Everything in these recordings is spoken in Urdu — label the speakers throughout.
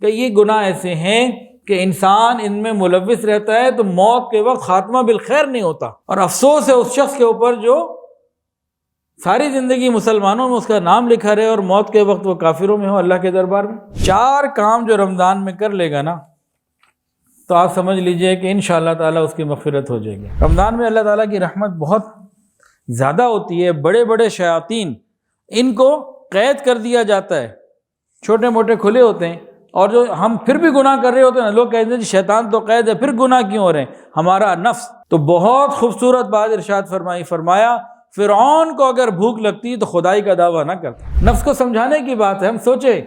Speaker 1: کہ یہ گناہ ایسے ہیں کہ انسان ان میں ملوث رہتا ہے تو موت کے وقت خاتمہ بالخیر نہیں ہوتا، اور افسوس ہے اس شخص کے اوپر جو ساری زندگی مسلمانوں میں اس کا نام لکھا رہے اور موت کے وقت وہ کافروں میں ہو اللہ کے دربار میں۔ 4 کام جو رمضان میں کر لے گا نا تو آپ سمجھ لیجئے کہ انشاءاللہ تعالیٰ اس کی مغفرت ہو جائے گی۔ رمضان میں اللہ تعالیٰ کی رحمت بہت زیادہ ہوتی ہے، بڑے بڑے شیاطین ان کو قید کر دیا جاتا ہے، چھوٹے موٹے کھلے ہوتے ہیں، اور جو ہم پھر بھی گناہ کر رہے ہوتے ہیں نا، لوگ کہتے ہیں جی شیطان تو قید ہے پھر گناہ کیوں ہو رہے ہیں؟ ہمارا نفس۔ تو بہت خوبصورت بات ارشاد فرمایا فرعون کو اگر بھوک لگتی تو خدائی کا دعویٰ نہ کرتا۔ نفس کو سمجھانے کی بات ہے۔ ہم سوچیں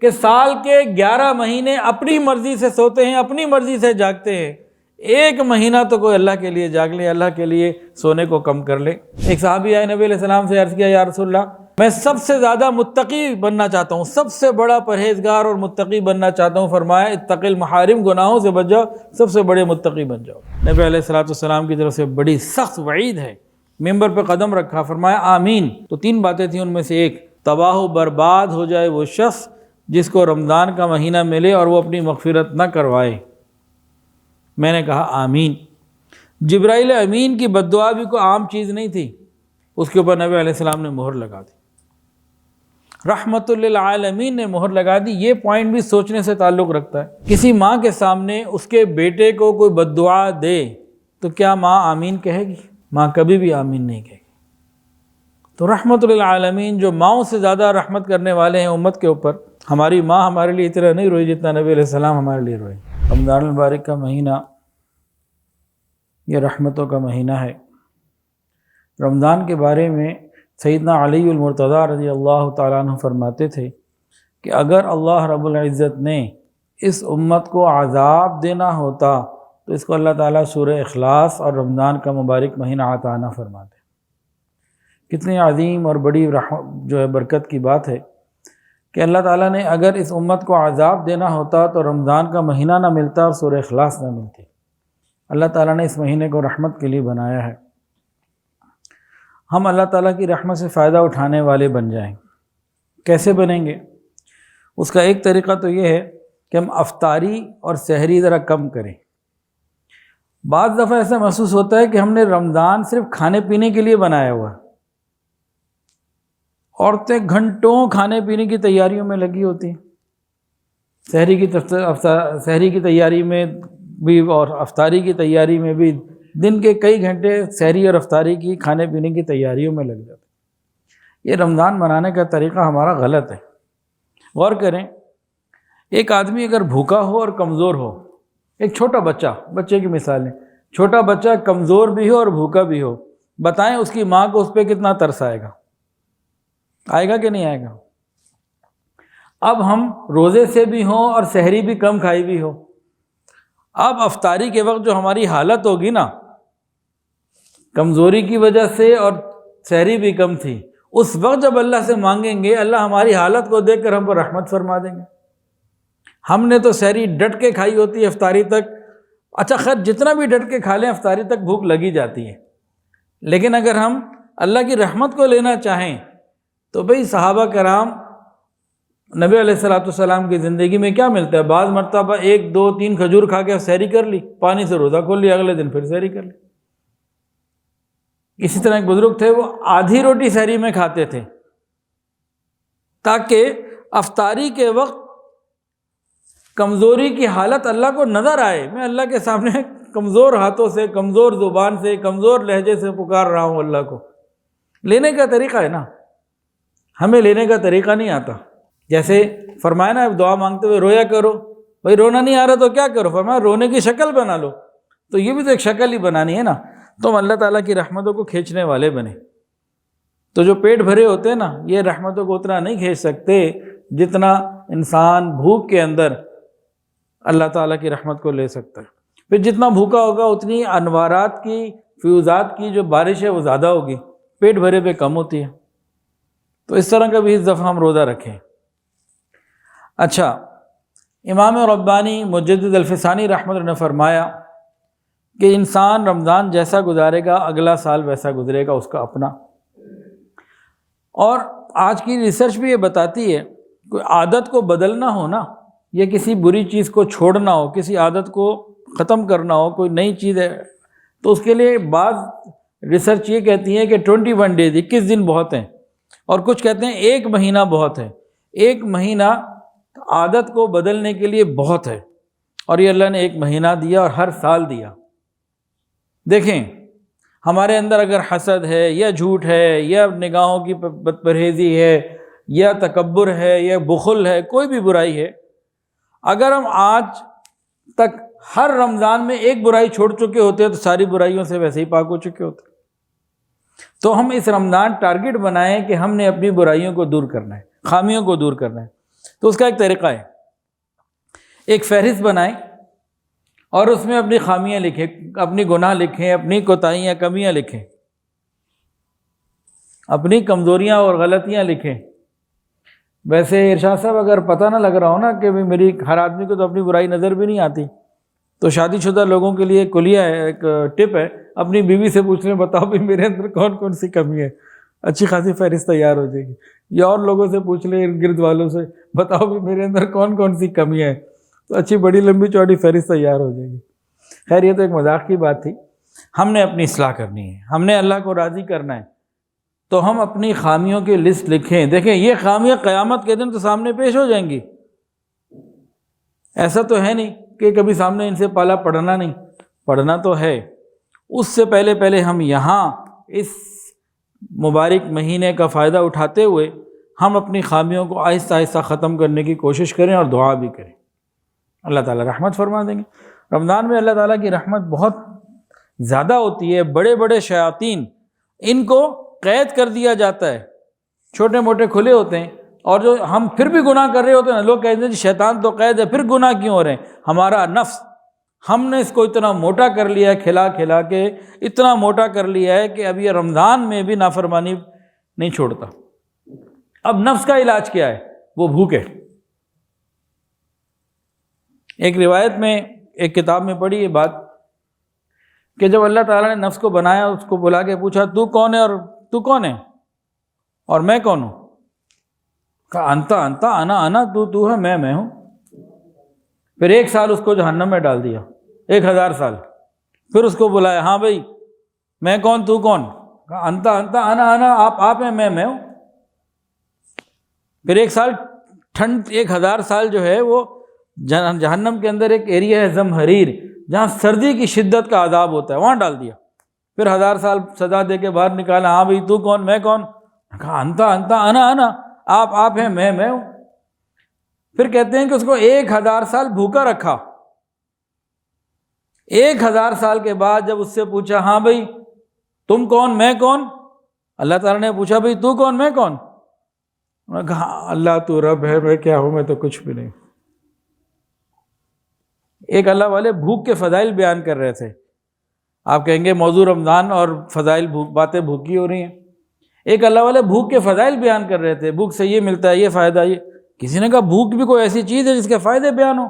Speaker 1: کہ سال کے 11 مہینے اپنی مرضی سے سوتے ہیں، اپنی مرضی سے جاگتے ہیں، 1 مہینہ تو کوئی اللہ کے لیے جاگ لے، اللہ کے لیے سونے کو کم کر لے۔ ایک صحابی آئے نبی علیہ السلام سے عرض کیا یا رسول اللہ میں سب سے زیادہ متقی بننا چاہتا ہوں، سب سے بڑا پرہیزگار اور متقی بننا چاہتا ہوں۔ فرمایا اتق المحارم، گناہوں سے بچ جاؤ، سب سے بڑے متقی بن جاؤ۔ نبی علیہ السلام کی طرف سے بڑی سخت وعید ہے، ممبر پہ قدم رکھا، فرمایا آمین۔ تو 3 باتیں تھیں، ان میں سے ایک، تباہ و برباد ہو جائے وہ شخص جس کو رمضان کا مہینہ ملے اور وہ اپنی مغفرت نہ کروائے۔ میں نے کہا آمین۔ جبرائیل امین کی بد دعا بھی کوئی عام چیز نہیں تھی، اس کے اوپر نبی علیہ السلام نے مہر لگا دی، رحمت للعالمین نے مہر لگا دی۔ یہ پوائنٹ بھی سوچنے سے تعلق رکھتا ہے۔ کسی ماں کے سامنے اس کے بیٹے کو کوئی بد دعا دے تو کیا ماں آمین کہے گی؟ ماں کبھی بھی آمین نہیں کہے گی۔ تو رحمت للعالمین جو ماؤں سے زیادہ رحمت کرنے والے ہیں امت کے اوپر، ہماری ماں ہمارے لیے اتنا نہیں روئی جتنا نبی علیہ السلام ہمارے لیے روئے۔ رمضان المبارک کا مہینہ یہ رحمتوں کا مہینہ ہے۔ رمضان کے بارے میں سیدنا علی المرتضیٰ رضی اللہ تعالیٰ عنہ فرماتے تھے کہ اگر اللہ رب العزت نے اس امت کو عذاب دینا ہوتا تو اس کو اللہ تعالیٰ سورہ اخلاص اور رمضان کا مبارک مہینہ عطا نہ فرماتے۔ کتنی عظیم اور بڑی جو ہے برکت کی بات ہے کہ اللہ تعالیٰ نے اگر اس امت کو عذاب دینا ہوتا تو رمضان کا مہینہ نہ ملتا اور سورہ اخلاص نہ ملتی۔ اللہ تعالیٰ نے اس مہینے کو رحمت کے لیے بنایا ہے۔ ہم اللہ تعالیٰ کی رحمت سے فائدہ اٹھانے والے بن جائیں۔ کیسے بنیں گے؟ اس کا ایک طریقہ تو یہ ہے کہ ہم افطاری اور سحری ذرا کم کریں۔ بعض دفعہ ایسا محسوس ہوتا ہے کہ ہم نے رمضان صرف کھانے پینے کے لیے بنایا ہوا ہے۔ عورتیں گھنٹوں کھانے پینے کی تیاریوں میں لگی ہوتی ہیں، سحری کی تیاری میں بھی اور افطاری کی تیاری میں بھی، دن کے کئی گھنٹے سحری اور افطاری کی کھانے پینے کی تیاریوں میں لگ جاتے ہیں۔ یہ رمضان منانے کا طریقہ ہمارا غلط ہے۔ غور کریں، ایک آدمی اگر بھوکا ہو اور کمزور ہو، ایک چھوٹا بچے کی مثال ہے، چھوٹا بچہ کمزور بھی ہو اور بھوکا بھی ہو، بتائیں اس کی ماں کو اس پہ کتنا ترس آئے گا؟ آئے گا کہ نہیں آئے گا؟ اب ہم روزے سے بھی ہوں اور سحری بھی کم کھائی بھی ہو، اب افطاری کے وقت جو ہماری حالت ہوگی نا، کمزوری کی وجہ سے اور سحری بھی کم تھی، اس وقت جب اللہ سے مانگیں گے اللہ ہماری حالت کو دیکھ کر ہم پر رحمت فرما دیں گے۔ ہم نے تو سحری ڈٹ کے کھائی ہوتی ہے افطاری تک، اچھا خیر جتنا بھی ڈٹ کے کھا لیں افطاری تک بھوک لگی جاتی ہے، لیکن اگر ہم اللہ کی رحمت کو لینا چاہیں تو بھئی صحابہ کرام نبی علیہ السلام کی زندگی میں کیا ملتا ہے؟ بعض مرتبہ 1 2 3 کھجور کھا کے سحری کر لی، پانی سے روزہ کھول لیا، اگلے دن پھر سحری کر لی۔ اسی طرح ایک بزرگ تھے، وہ آدھی روٹی سحری میں کھاتے تھے تاکہ افطاری کے وقت کمزوری کی حالت اللہ کو نظر آئے، میں اللہ کے سامنے کمزور ہاتھوں سے، کمزور زبان سے، کمزور لہجے سے پکار رہا ہوں اللہ کو۔ لینے کا طریقہ ہے نا، ہمیں لینے کا طریقہ نہیں آتا۔ جیسے فرمایا نا دعا مانگتے ہوئے رویا کرو، بھائی رونا نہیں آ رہا تو کیا کرو؟ فرمایا رونے کی شکل بنا لو، تو یہ بھی تو ایک شکل ہی بنانی ہے نا، تو ہم اللہ تعالیٰ کی رحمتوں کو کھینچنے والے بنے۔ تو جو پیٹ بھرے ہوتے ہیں نا، یہ رحمتوں کو اتنا نہیں کھینچ سکتے جتنا انسان بھوک کے اندر اللہ تعالیٰ کی رحمت کو لے سکتا ہے۔ پھر جتنا بھوکا ہوگا اتنی انوارات کی، فیوزات کی جو بارش ہے وہ زیادہ ہوگی، پیٹ بھرے پہ کم ہوتی ہے۔ تو اس طرح کا بھی اس دفعہ ہم روزہ رکھیں۔ اچھا، امام ربانی مجدد الفسانی رحمۃ اللہ نے فرمایا کہ انسان رمضان جیسا گزارے گا اگلا سال ویسا گزرے گا اس کا اپنا۔ اور آج کی ریسرچ بھی یہ بتاتی ہے کوئی عادت کو بدلنا ہو نا یا کسی بری چیز کو چھوڑنا ہو، کسی عادت کو ختم کرنا ہو، کوئی نئی چیز ہے، تو اس کے لیے بعض ریسرچ یہ کہتی ہے کہ 21 ڈیز 21 دن بہت ہیں، اور کچھ کہتے ہیں 1 مہینہ بہت ہے۔ 1 مہینہ عادت کو بدلنے کے لیے بہت ہے، اور یہ اللہ نے 1 مہینہ دیا اور ہر سال دیا۔ دیکھیں ہمارے اندر اگر حسد ہے یا جھوٹ ہے یا نگاہوں کی بد پرہیزی ہے یا تکبر ہے یا بخل ہے، کوئی بھی برائی ہے، اگر ہم آج تک ہر رمضان میں 1 برائی چھوڑ چکے ہوتے تو ساری برائیوں سے ویسے ہی پاک ہو چکے ہوتے۔ تو ہم اس رمضان ٹارگٹ بنائیں کہ ہم نے اپنی برائیوں کو دور کرنا ہے، خامیوں کو دور کرنا ہے۔ تو اس کا ایک طریقہ ہے، ایک فہرست بنائیں اور اس میں اپنی خامیاں لکھیں، اپنی گناہ لکھیں، اپنی کوتاہیاں کمیاں لکھیں، اپنی کمزوریاں اور غلطیاں لکھیں۔ ویسے ارشاد صاحب اگر پتہ نہ لگ رہا ہو نا کہ میری ہر آدمی کو تو اپنی برائی نظر بھی نہیں آتی، تو شادی شدہ لوگوں کے لیے ایک کلیہ ہے، ایک ٹپ ہے، اپنی بیوی سے پوچھ لیں بتاؤ بھی میرے اندر کون کون سی کمی ہے، اچھی خاصی فہرست تیار ہو جائے گی۔ یا اور لوگوں سے پوچھ لیں، ارد گرد والوں سے، بتاؤ بھی میرے اندر کون کون سی کمی ہے، تو اچھی بڑی لمبی چوڑی فہرست تیار ہو جائے گی۔ خیر یہ تو ایک مذاق کی بات تھی، ہم نے اپنی اصلاح کرنی ہے، ہم نے اللہ کو راضی کرنا ہے، تو ہم اپنی خامیوں کی لسٹ لکھیں۔ دیکھیں یہ خامیاں قیامت کے دن تو سامنے پیش ہو جائیں گی، ایسا تو ہے نہیں کہ کبھی سامنے ان سے پالا پڑھنا نہیں، پڑھنا تو ہے۔ اس سے پہلے ہم یہاں اس مبارک مہینے کا فائدہ اٹھاتے ہوئے ہم اپنی خامیوں کو آہستہ آہستہ ختم کرنے کی کوشش کریں اور دعا بھی کریں، اللہ تعالیٰ رحمت فرما دیں گے۔ رمضان میں اللہ تعالیٰ کی رحمت بہت زیادہ ہوتی ہے، بڑے بڑے شیاطین ان کو قید کر دیا جاتا ہے، چھوٹے موٹے کھلے ہوتے ہیں، اور جو ہم پھر بھی گناہ کر رہے ہوتے ہیں نا، لوگ کہتے ہیں جی شیطان تو قید ہے، پھر گناہ کیوں ہو رہے ہیں؟ ہمارا نفس، ہم نے اس کو اتنا موٹا کر لیا ہے، کھلا کھلا کے اتنا موٹا کر لیا ہے کہ اب یہ رمضان میں بھی نافرمانی نہیں چھوڑتا۔ اب نفس کا علاج کیا ہے؟ وہ بھوک ہے۔ ایک روایت میں، ایک کتاب میں پڑھی یہ بات کہ جب اللہ تعالیٰ نے نفس کو بنایا، اس کو بلا کے پوچھا تو کون ہے اور تو کون ہے اور میں کون ہوں؟ کہا انتا انتا، انا تو ہے، میں ہوں۔ پھر 1 سال اس کو جہنم میں ڈال دیا، 1000 سال۔ پھر اس کو بلایا، ہاں بھائی میں کون تو کون؟ کہا انتا انتا، انا آپ ہیں، میں ہوں۔ پھر 1 سال ٹھنڈ، 1000 سال جو ہے وہ جہنم کے اندر ایک ایریا ہے زمہریر، جہاں سردی کی شدت کا عذاب ہوتا ہے، وہاں ڈال دیا۔ پھر 1000 سال سزا دے کے باہر نکالا، ہاں بھائی تو کون، میں کون؟ کہا انتا انا آپ ہیں، میں ہوں۔ پھر کہتے ہیں کہ اس کو 1000 سال بھوکا رکھا۔ 1000 سال کے بعد جب اس سے پوچھا، ہاں بھائی تم کون، میں کون؟ اللہ تعالیٰ نے پوچھا بھائی تو کون، میں کون؟ انہوں نے کہا اللہ تو رب ہے، میں کیا ہوں، میں تو کچھ بھی نہیں۔ ایک اللہ والے بھوک کے فضائل بیان کر رہے تھے، آپ کہیں گے موضوع رمضان اور فضائل باتیں بھوکی ہو رہی ہیں۔ ایک اللہ والے بھوک کے فضائل بیان کر رہے تھے، بھوک سے یہ ملتا ہے، یہ فائدہ، یہ کسی نے کہا بھوک بھی کوئی ایسی چیز ہے جس کے فائدے بیان ہو؟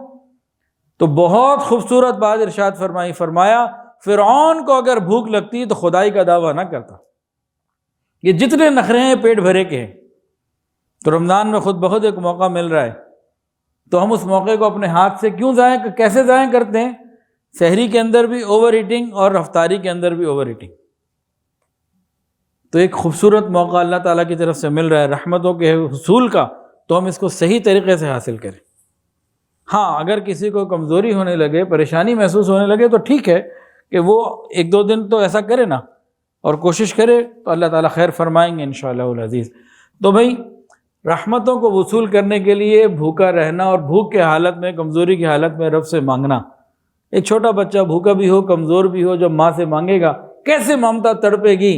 Speaker 1: تو بہت خوبصورت بات ارشاد فرمایا فرعون کو اگر بھوک لگتی تو خدائی کا دعویٰ نہ کرتا۔ یہ جتنے نخرے ہیں پیٹ بھرے کے ہیں، تو رمضان میں خود بخود ایک موقع مل رہا ہے، تو ہم اس موقع کو اپنے ہاتھ سے کیوں کیسے ضائع کرتے ہیں؟ سحری کے اندر بھی اوور ایٹنگ اور افطاری کے اندر بھی اوور ایٹنگ۔ تو ایک خوبصورت موقع اللہ تعالیٰ کی طرف سے مل رہا ہے رحمتوں کے حصول کا، تو ہم اس کو صحیح طریقے سے حاصل کریں۔ ہاں اگر کسی کو کمزوری ہونے لگے، پریشانی محسوس ہونے لگے، تو ٹھیک ہے کہ وہ 1-2 دن تو ایسا کرے نا اور کوشش کرے، تو اللہ تعالیٰ خیر فرمائیں گے انشاءاللہ العزیز۔ تو بھائی رحمتوں کو وصول کرنے کے لیے بھوکا رہنا اور بھوک کے حالت میں، کمزوری کی حالت میں رب سے مانگنا۔ ایک چھوٹا بچہ بھوکا بھی ہو، کمزور بھی ہو، جب ماں سے مانگے گا کیسے ممتا تڑپے گی۔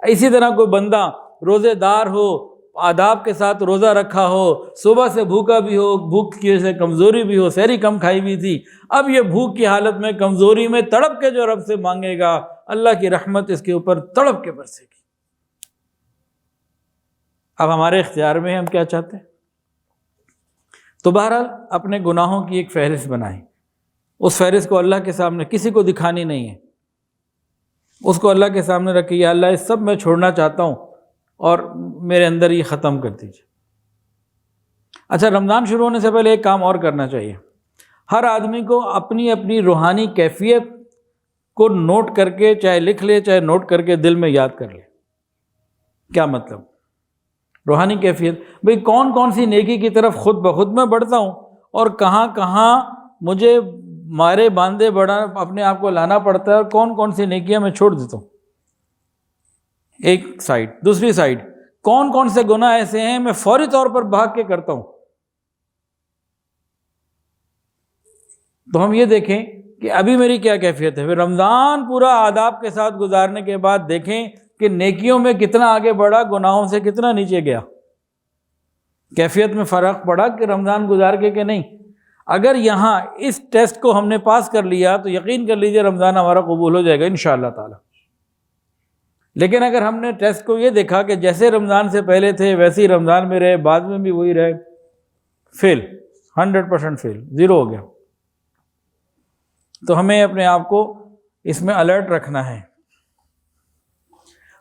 Speaker 1: اسی طرح کوئی بندہ روزے دار ہو، آداب کے ساتھ روزہ رکھا ہو، صبح سے بھوکا بھی ہو، بھوک کی وجہ سے کمزوری بھی ہو، سحری کم کھائی بھی تھی، اب یہ بھوک کی حالت میں کمزوری میں تڑپ کے جو رب سے مانگے گا، اللہ کی رحمت اس کے اوپر تڑپ کے برسے گی۔ اب ہمارے اختیار میں ہم کیا چاہتے ہیں؟ تو بہرحال اپنے گناہوں کی ایک فہرست بنائیں، اس فہرست کو اللہ کے سامنے کسی کو دکھانی نہیں ہے، اس کو اللہ کے سامنے رکھیں، یا اللہ اس سب میں چھوڑنا چاہتا ہوں اور میرے اندر یہ ختم کر دیجیے۔ اچھا، رمضان شروع ہونے سے پہلے ایک کام اور کرنا چاہیے. ہر آدمی کو اپنی اپنی روحانی کیفیت کو نوٹ کر کے، چاہے لکھ لے چاہے نوٹ کر کے دل میں یاد کر لے. کیا مطلب؟ روحانی کیفیت، بھئی کون کون سی نیکی کی طرف خود بخود میں بڑھتا ہوں اور کہاں کہاں مجھے مارے باندھے بڑا اپنے آپ کو لانا پڑتا ہے، اور کون کون سی نیکیاں میں چھوڑ دیتا ہوں. ایک سائڈ. دوسری سائڈ، کون کون سے گناہ ایسے ہیں میں فوری طور پر بھاگ کے کرتا ہوں. تو ہم یہ دیکھیں کہ ابھی میری کیا کیفیت ہے. پھر رمضان پورا آداب کے ساتھ گزارنے کے بعد دیکھیں کہ نیکیوں میں کتنا آگے بڑھا، گناہوں سے کتنا نیچے گیا. کیفیت میں فرق پڑا کہ رمضان گزار کے کہ نہیں. اگر یہاں اس ٹیسٹ کو ہم نے پاس کر لیا تو یقین کر لیجئے رمضان ہمارا قبول ہو جائے گا انشاءاللہ تعالی. لیکن اگر ہم نے ٹیسٹ کو یہ دیکھا کہ جیسے رمضان سے پہلے تھے ویسے ہی رمضان میں رہے، بعد میں بھی وہی رہے، فیل، 100% فیل، زیرو ہو گیا. تو ہمیں اپنے آپ کو اس میں الرٹ رکھنا ہے.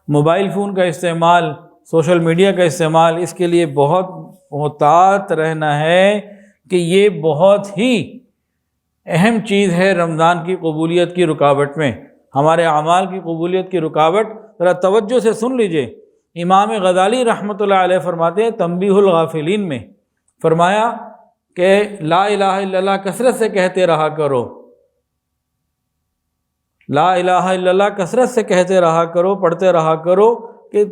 Speaker 1: موبائل فون کا استعمال، سوشل میڈیا کا استعمال، اس کے لیے بہت محتاط رہنا ہے کہ یہ بہت ہی اہم چیز ہے رمضان کی قبولیت کی رکاوٹ میں، ہمارے اعمال کی قبولیت کی رکاوٹ. ذرا توجہ سے سن لیجئے. امام غزالی رحمۃ اللہ علیہ فرماتے ہیں تنبیہ الغافلین میں، فرمایا کہ لا الہ الا اللہ کثرت سے کہتے رہا کرو. لا الہ الا اللہ کثرت سے کہتے رہا کرو، پڑھتے رہا کرو. کہ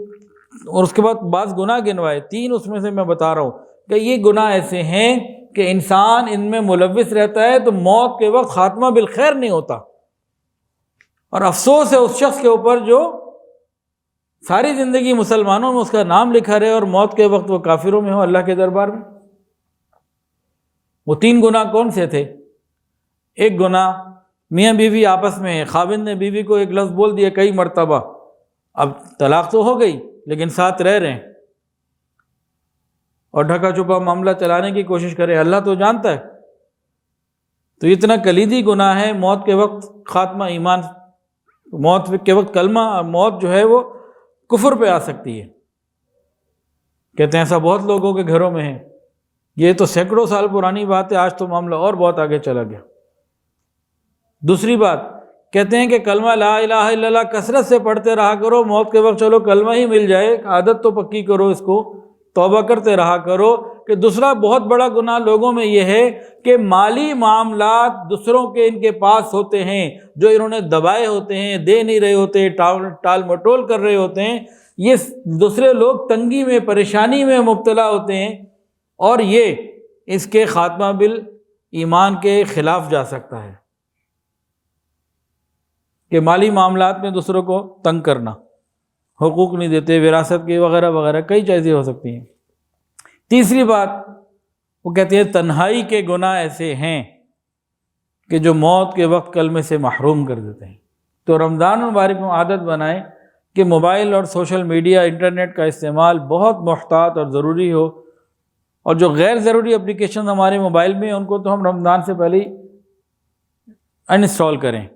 Speaker 1: اور اس کے بعد بعض گناہ گنوائے، 3 اس میں سے میں بتا رہا ہوں کہ یہ گناہ ایسے ہیں کہ انسان ان میں ملوث رہتا ہے تو موت کے وقت خاتمہ بالخیر نہیں ہوتا. اور افسوس ہے اس شخص کے اوپر جو ساری زندگی مسلمانوں میں اس کا نام لکھا رہے اور موت کے وقت وہ کافروں میں ہو اللہ کے دربار میں. وہ 3 گناہ کون سے تھے؟ ایک گناہ میاں بیوی آپس میں، خاوند نے بیوی کو ایک لفظ بول دیا کئی مرتبہ، اب طلاق تو ہو گئی لیکن ساتھ رہ رہے ہیں اور ڈھکا چھپا معاملہ چلانے کی کوشش کرے، اللہ تو جانتا ہے. تو اتنا کلیدی گناہ ہے. موت کے وقت خاتمہ ایمان، موت کے وقت کلمہ، موت جو ہے وہ کفر پہ آ سکتی ہے. کہتے ہیں ایسا بہت لوگوں کے گھروں میں ہے. یہ تو سینکڑوں سال پرانی بات ہے، آج تو معاملہ اور بہت آگے چلا گیا. دوسری بات کہتے ہیں کہ کلمہ لا الہ الا اللہ کثرت سے پڑھتے رہا کرو، موت کے وقت چلو کلمہ ہی مل جائے، عادت تو پکی کرو، اس کو توبہ کرتے رہا کرو. کہ دوسرا بہت بڑا گناہ لوگوں میں یہ ہے کہ مالی معاملات دوسروں کے ان کے پاس ہوتے ہیں، جو انہوں نے دبائے ہوتے ہیں، دے نہیں رہے ہوتے، ٹال مٹول کر رہے ہوتے ہیں. یہ دوسرے لوگ تنگی میں، پریشانی میں مبتلا ہوتے ہیں، اور یہ اس کے خاتمہ بالایمان کے خلاف جا سکتا ہے. کہ مالی معاملات میں دوسروں کو تنگ کرنا، حقوق نہیں دیتے، وراثت کے وغیرہ وغیرہ کئی چیزیں ہو سکتی ہیں. تیسری بات وہ کہتے ہیں تنہائی کے گناہ ایسے ہیں کہ جو موت کے وقت کلمے سے محروم کر دیتے ہیں. تو رمضان مبارک میں عادت بنائیں کہ موبائل اور سوشل میڈیا، انٹرنیٹ کا استعمال بہت محتاط اور ضروری ہو، اور جو غیر ضروری اپلیکیشن ہمارے موبائل میں ہیں ان کو تو ہم رمضان سے پہلے ہی انسٹال کریں،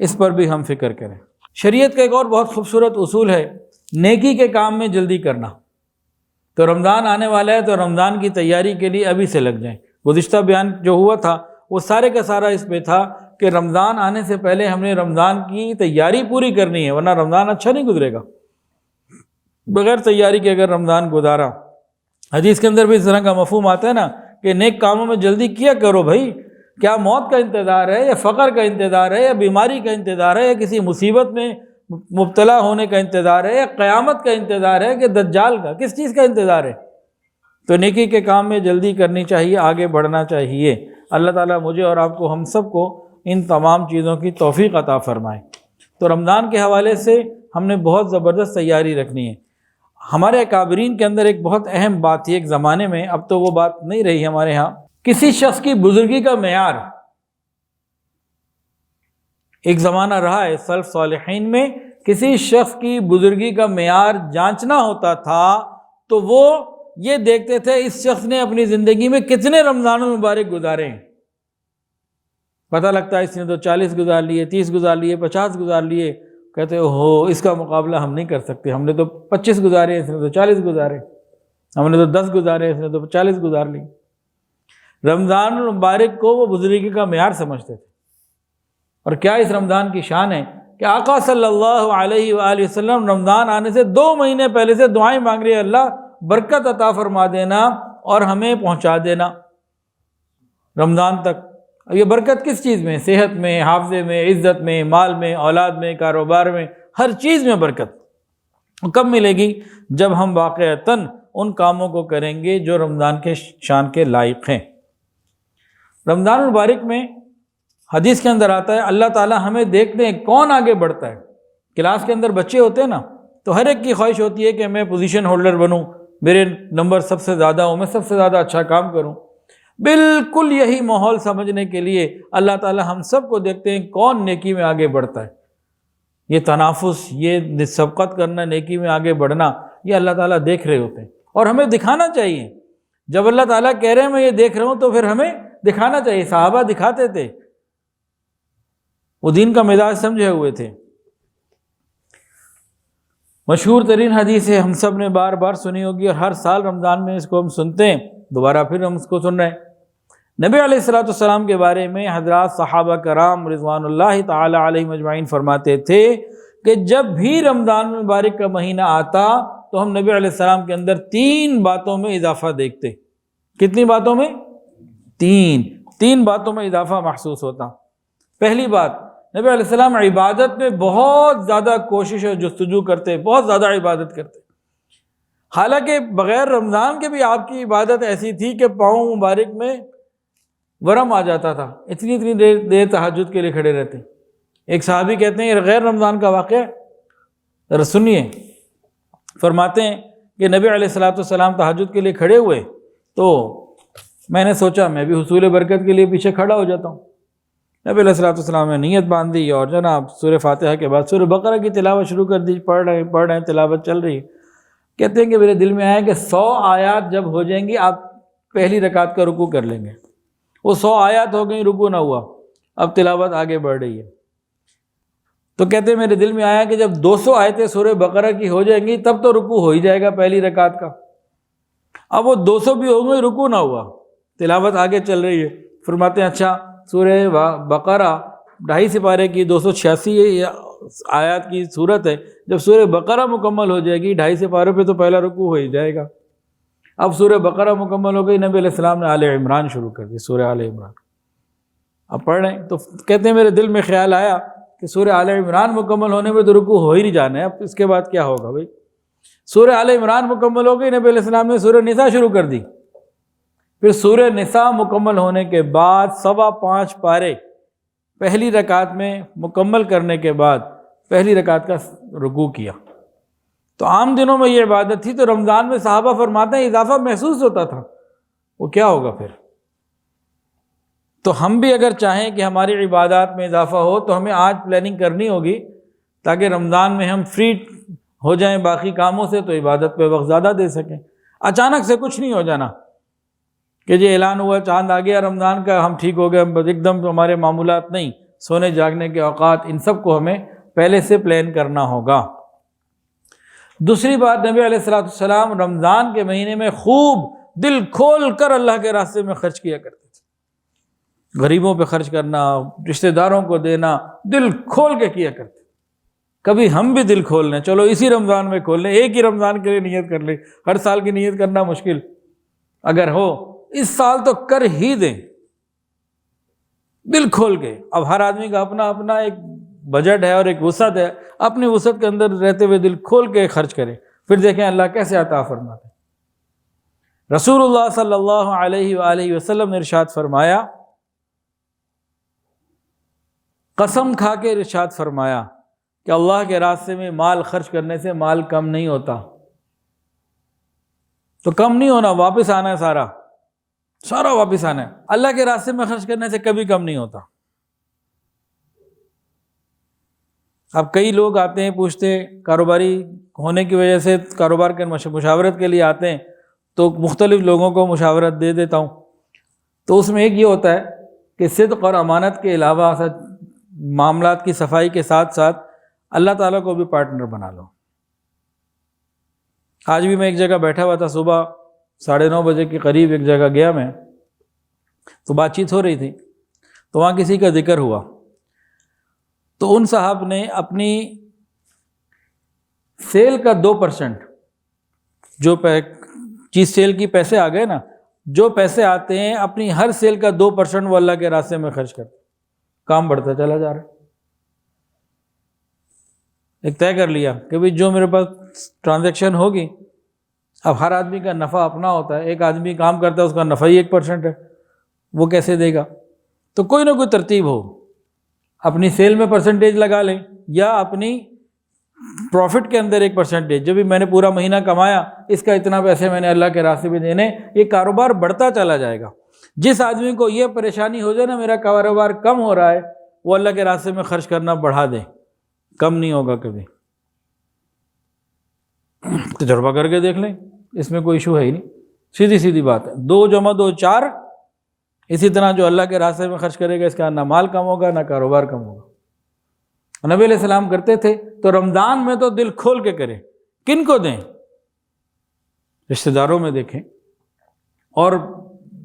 Speaker 1: اس پر بھی ہم فکر کریں. شریعت کا ایک اور بہت خوبصورت اصول ہے نیکی کے کام میں جلدی کرنا. تو رمضان آنے والا ہے تو رمضان کی تیاری کے لیے ابھی سے لگ جائیں. گزشتہ بیان جو ہوا تھا وہ سارے کا سارا اس پہ تھا کہ رمضان آنے سے پہلے ہم نے رمضان کی تیاری پوری کرنی ہے، ورنہ رمضان اچھا نہیں گزرے گا. بغیر تیاری کے اگر رمضان گزارا، حدیث کے اندر بھی اس طرح کا مفہوم آتا ہے نا کہ نیک کاموں میں جلدی کیا کرو. بھائی کیا موت کا انتظار ہے، یا فقر کا انتظار ہے، یا بیماری کا انتظار ہے، یا کسی مصیبت میں مبتلا ہونے کا انتظار ہے، یا قیامت کا انتظار ہے، کہ دجال کا، کس چیز کا انتظار ہے؟ تو نیکی کے کام میں جلدی کرنی چاہیے، آگے بڑھنا چاہیے. اللہ تعالیٰ مجھے اور آپ کو، ہم سب کو ان تمام چیزوں کی توفیق عطا فرمائے. تو رمضان کے حوالے سے ہم نے بہت زبردست تیاری رکھنی ہے. ہمارے اکابرین کے اندر ایک بہت اہم بات تھی ایک زمانے میں، اب تو وہ بات نہیں رہی ہمارے ہاں. کسی شخص کی بزرگی کا معیار، ایک زمانہ رہا ہے سلف صالحین میں، کسی شخص کی بزرگی کا معیار جانچنا ہوتا تھا تو وہ یہ دیکھتے تھے اس شخص نے اپنی زندگی میں کتنے رمضان المبارک گزارے ہیں. پتہ لگتا ہے اس نے تو 40 گزار لیے، 30 گزار لیے، 50 گزار لیے. کہتے ہو اس کا مقابلہ ہم نہیں کر سکتے، ہم نے تو 25 گزارے، اس نے تو 40 گزارے. ہم نے تو 10 گزارے، اس نے تو 40 گزار لی۔ رمضان المبارک کو وہ بزرگی کا معیار سمجھتے تھے۔ اور کیا اس رمضان کی شان ہے کہ آقا صلی اللہ علیہ وآلہ وسلم رمضان آنے سے 2 مہینے پہلے سے دعائیں مانگ رہے ہیں، اللہ برکت عطا فرما دینا اور ہمیں پہنچا دینا رمضان تک۔ اب یہ برکت کس چیز میں؟ صحت میں، حافظے میں، عزت میں، مال میں، اولاد میں، کاروبار میں، ہر چیز میں برکت۔ کب ملے گی؟ جب ہم واقعتاً ان کاموں کو کریں گے جو رمضان کے شان کے لائق ہیں۔ رمضان المبارک میں حدیث کے اندر آتا ہے اللہ تعالیٰ ہمیں دیکھتے ہیں کون آگے بڑھتا ہے۔ کلاس کے اندر بچے ہوتے ہیں نا، تو ہر ایک کی خواہش ہوتی ہے کہ میں پوزیشن ہولڈر بنوں، میرے نمبر سب سے زیادہ ہوں، میں سب سے زیادہ اچھا کام کروں۔ بالکل یہی ماحول سمجھنے کے لیے اللہ تعالیٰ ہم سب کو دیکھتے ہیں کون نیکی میں آگے بڑھتا ہے۔ یہ تنافس، یہ سبقت کرنا، نیکی میں آگے بڑھنا، یہ اللہ تعالیٰ دیکھ رہے ہوتے ہیں اور ہمیں دکھانا چاہیے۔ جب اللہ تعالیٰ کہہ رہے ہیں میں یہ دیکھ رہا ہوں تو پھر ہمیں دکھانا چاہیے۔ صحابہ دکھاتے تھے، وہ دین کا مزاج سمجھے ہوئے تھے۔ مشہور ترین حدیث ہے، ہم سب نے بار بار سنی ہوگی اور ہر سال رمضان میں اس کو ہم سنتے ہیں، دوبارہ پھر ہم اس کو سن رہے ہیں۔ نبی علیہ السلام کے بارے میں حضرات صحابہ کرام رضوان اللہ تعالی علیہم اجمعین فرماتے تھے کہ جب بھی رمضان مبارک کا مہینہ آتا تو ہم نبی علیہ السلام کے اندر 3 باتوں میں اضافہ دیکھتے۔ کتنی باتوں میں؟ 3 باتوں میں اضافہ محسوس ہوتا۔ پہلی بات، نبی علیہ السلام عبادت میں بہت زیادہ کوشش اور جستجو کرتے، بہت زیادہ عبادت کرتے۔ حالانکہ بغیر رمضان کے بھی آپ کی عبادت ایسی تھی کہ پاؤں مبارک میں ورم آ جاتا تھا، اتنی دیر تہجد کے لیے کھڑے رہتے۔ ایک صحابی کہتے ہیں، یہ غیر رمضان کا واقعہ ہے، ذرا سنیے۔ فرماتے ہیں کہ نبی علیہ السلام تہجد کے لیے کھڑے ہوئے تو میں نے سوچا میں بھی حصول برکت کے لیے پیچھے کھڑا ہو جاتا ہوں۔ نبی علیہ السلام نے نیت باندھی اور جناب سورہ فاتحہ کے بعد سورہ بقرہ کی تلاوت شروع کر دی، پڑھ رہے ہیں، تلاوت چل رہی ہے۔ کہتے ہیں کہ میرے دل میں آیا کہ 100 آیات جب ہو جائیں گی آپ پہلی رکعت کا رکوع کر لیں گے۔ وہ 100 آیات ہو گئیں، رکوع نہ ہوا، اب تلاوت آگے بڑھ رہی ہے۔ تو کہتے ہیں میرے دل میں آیا کہ جب 200 آیتیں سورہ بقرہ کی ہو جائیں گی تب تو رکوع ہو ہی جائے گا پہلی رکعت کا۔ اب وہ 200 بھی ہو گئے، رکوع نہ ہوا، تلاوت آگے چل رہی ہے۔ فرماتے ہیں اچھا سورہ بقرہ 2.5 سپارے کی 286 آیات کی صورت ہے، جب سورہ بقرہ مکمل ہو جائے گی 2.5 سپارے پہ تو پہلا رکوع ہو ہی جائے گا۔ اب سورہ بقرہ مکمل ہو گئی، نبی علیہ السلام نے آل عمران شروع کر دی، سورہ آل عمران اب پڑھ رہے ہیں۔ تو کہتے ہیں میرے دل میں خیال آیا کہ سورہ آل عمران مکمل ہونے میں تو رکوع ہو ہی نہیں جانا ہے، اب اس کے بعد کیا ہوگا بھائی؟ سورہ آل عمران مکمل ہو گئی، نبی علیہ السلام نے سورہ نساء شروع کر دی۔ پھر سورہ نساء مکمل ہونے کے بعد 5.25 پارے پہلی رکعت میں مکمل کرنے کے بعد پہلی رکعت کا رکوع کیا۔ تو عام دنوں میں یہ عبادت تھی، تو رمضان میں صحابہ فرماتے ہیں اضافہ محسوس ہوتا تھا، وہ کیا ہوگا پھر؟ تو ہم بھی اگر چاہیں کہ ہماری عبادات میں اضافہ ہو تو ہمیں آج پلاننگ کرنی ہوگی تاکہ رمضان میں ہم فری ہو جائیں باقی کاموں سے، تو عبادت پہ وقت زیادہ دے سکیں۔ اچانک سے کچھ نہیں ہو جانا کہ جی اعلان ہوا چاند آ گیا رمضان کا، ہم ٹھیک ہو گئے، ایک دم ہمارے معمولات نہیں، سونے جاگنے کے اوقات، ان سب کو ہمیں پہلے سے پلان کرنا ہوگا۔ دوسری بات، نبی علیہ السلام رمضان کے مہینے میں خوب دل کھول کر اللہ کے راستے میں خرچ کیا کرتے تھے۔ غریبوں پہ خرچ کرنا، رشتہ داروں کو دینا، دل کھول کے کیا کرتے۔ کبھی ہم بھی دل کھول لیں، چلو اسی رمضان میں کھول لیں، ایک ہی رمضان کے لیے نیت کر لیں، ہر سال کی نیت کرنا مشکل، اگر ہو اس سال تو کر ہی دیں دل کھول کے۔ اب ہر آدمی کا اپنا اپنا ایک بجٹ ہے اور ایک وسعت ہے، اپنی وسعت کے اندر رہتے ہوئے دل کھول کے خرچ کریں، پھر دیکھیں اللہ کیسے عطا فرماتے ہیں۔ رسول اللہ صلی اللہ علیہ وآلہ وسلم نے ارشاد فرمایا، قسم کھا کے ارشاد فرمایا کہ اللہ کے راستے میں مال خرچ کرنے سے مال کم نہیں ہوتا۔ تو کم نہیں ہونا، واپس آنا ہے، سارا واپس آنا ہے۔ اللہ کے راستے میں خرچ کرنے سے کبھی کم نہیں ہوتا۔ اب کئی لوگ آتے ہیں، پوچھتے ہیں، کاروباری ہونے کی وجہ سے کاروبار کے مشاورت کے لیے آتے ہیں، تو مختلف لوگوں کو مشاورت دے دیتا ہوں۔ تو اس میں ایک یہ ہوتا ہے کہ صدق اور امانت کے علاوہ معاملات کی صفائی کے ساتھ ساتھ اللہ تعالیٰ کو بھی پارٹنر بنا لو۔ آج بھی میں ایک جگہ بیٹھا ہوا تھا، صبح 9:30 بجے کے قریب ایک جگہ گیا میں، تو بات چیت ہو رہی تھی، تو وہاں کسی کا ذکر ہوا، تو ان صاحب نے اپنی سیل کا 2%، جو چیز سیل کی پیسے آ گئے نا، جو پیسے آتے ہیں اپنی ہر سیل کا 2% وہ اللہ کے راستے میں خرچ کرتے، کام بڑھتا چلا جا رہا ہے۔ ایک طے کر لیا کہ بھئی جو میرے پاس ٹرانزیکشن ہوگی، اب ہر آدمی کا نفع اپنا ہوتا ہے، ایک آدمی کام کرتا ہے اس کا نفع ہی 1% ہے، وہ کیسے دے گا؟ تو کوئی نہ کوئی ترتیب ہو، اپنی سیل میں پرسنٹیج لگا لیں، یا اپنی پروفٹ کے اندر 1%، جو بھی میں نے پورا مہینہ کمایا اس کا اتنا پیسے میں نے اللہ کے راستے میں دینے، یہ کاروبار بڑھتا چلا جائے گا۔ جس آدمی کو یہ پریشانی ہو جائے نا میرا کاروبار کم ہو رہا ہے، وہ اللہ کے راستے میں خرچ کرنا بڑھا دے، کم نہیں ہوگا کبھی۔ تجربہ کر کے دیکھ لیں، اس میں کوئی ایشو ہے ہی نہیں، سیدھی سیدھی بات ہے، 2 + 2 = 4۔ اسی طرح جو اللہ کے راستے میں خرچ کرے گا اس کا نہ مال کم ہوگا نہ کاروبار کم ہوگا۔ نبی علیہ السلام کرتے تھے، تو رمضان میں تو دل کھول کے کریں۔ کن کو دیں؟ رشتہ داروں میں دیکھیں، اور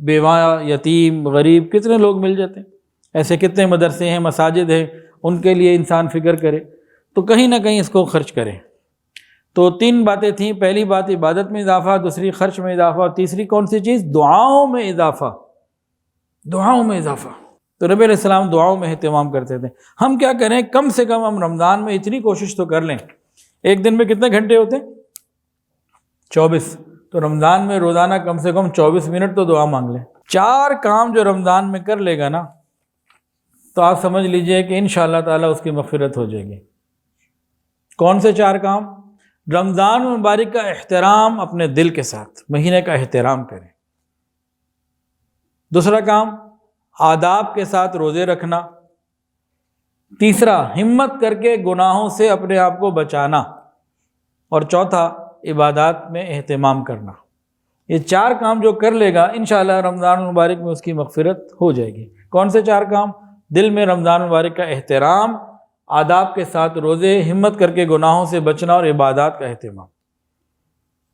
Speaker 1: بیوہ، یتیم، غریب کتنے لوگ مل جاتے ہیں، ایسے کتنے مدرسے ہیں، مساجد ہیں، ان کے لیے انسان فکر کرے، تو کہیں نہ کہیں اس کو خرچ کریں۔ تو 3 باتیں تھیں، پہلی بات عبادت میں اضافہ، دوسری خرچ میں اضافہ، اور تیسری کون سی چیز؟ دعاؤں میں اضافہ، دعاؤں میں اضافہ۔ تو نبی علیہ السلام دعاؤں میں اہتمام کرتے تھے۔ ہم کیا کریں، کم سے کم ہم رمضان میں اتنی کوشش تو کر لیں، ایک دن میں کتنے گھنٹے ہوتے ہیں؟ 24۔ تو رمضان میں روزانہ کم سے کم 24 منٹ تو دعا مانگ لیں۔ 4 کام جو رمضان میں کر لے گا نا، تو آپ سمجھ لیجئے کہ انشاءاللہ تعالیٰ اس کی مغفرت ہو جائے گی۔ کون سے 4 کام؟ رمضان مبارک کا احترام اپنے دل کے ساتھ، مہینے کا احترام کریں۔ دوسرا کام، آداب کے ساتھ روزے رکھنا۔ تیسرا، ہمت کر کے گناہوں سے اپنے آپ کو بچانا۔ اور چوتھا، عبادات میں اہتمام کرنا۔ یہ 4 کام جو کر لے گا انشاءاللہ رمضان مبارک میں اس کی مغفرت ہو جائے گی۔ کون سے 4 کام؟ دل میں رمضان مبارک کا احترام، آداب کے ساتھ روزے، ہمت کر کے گناہوں سے بچنا، اور عبادات کا اہتمام۔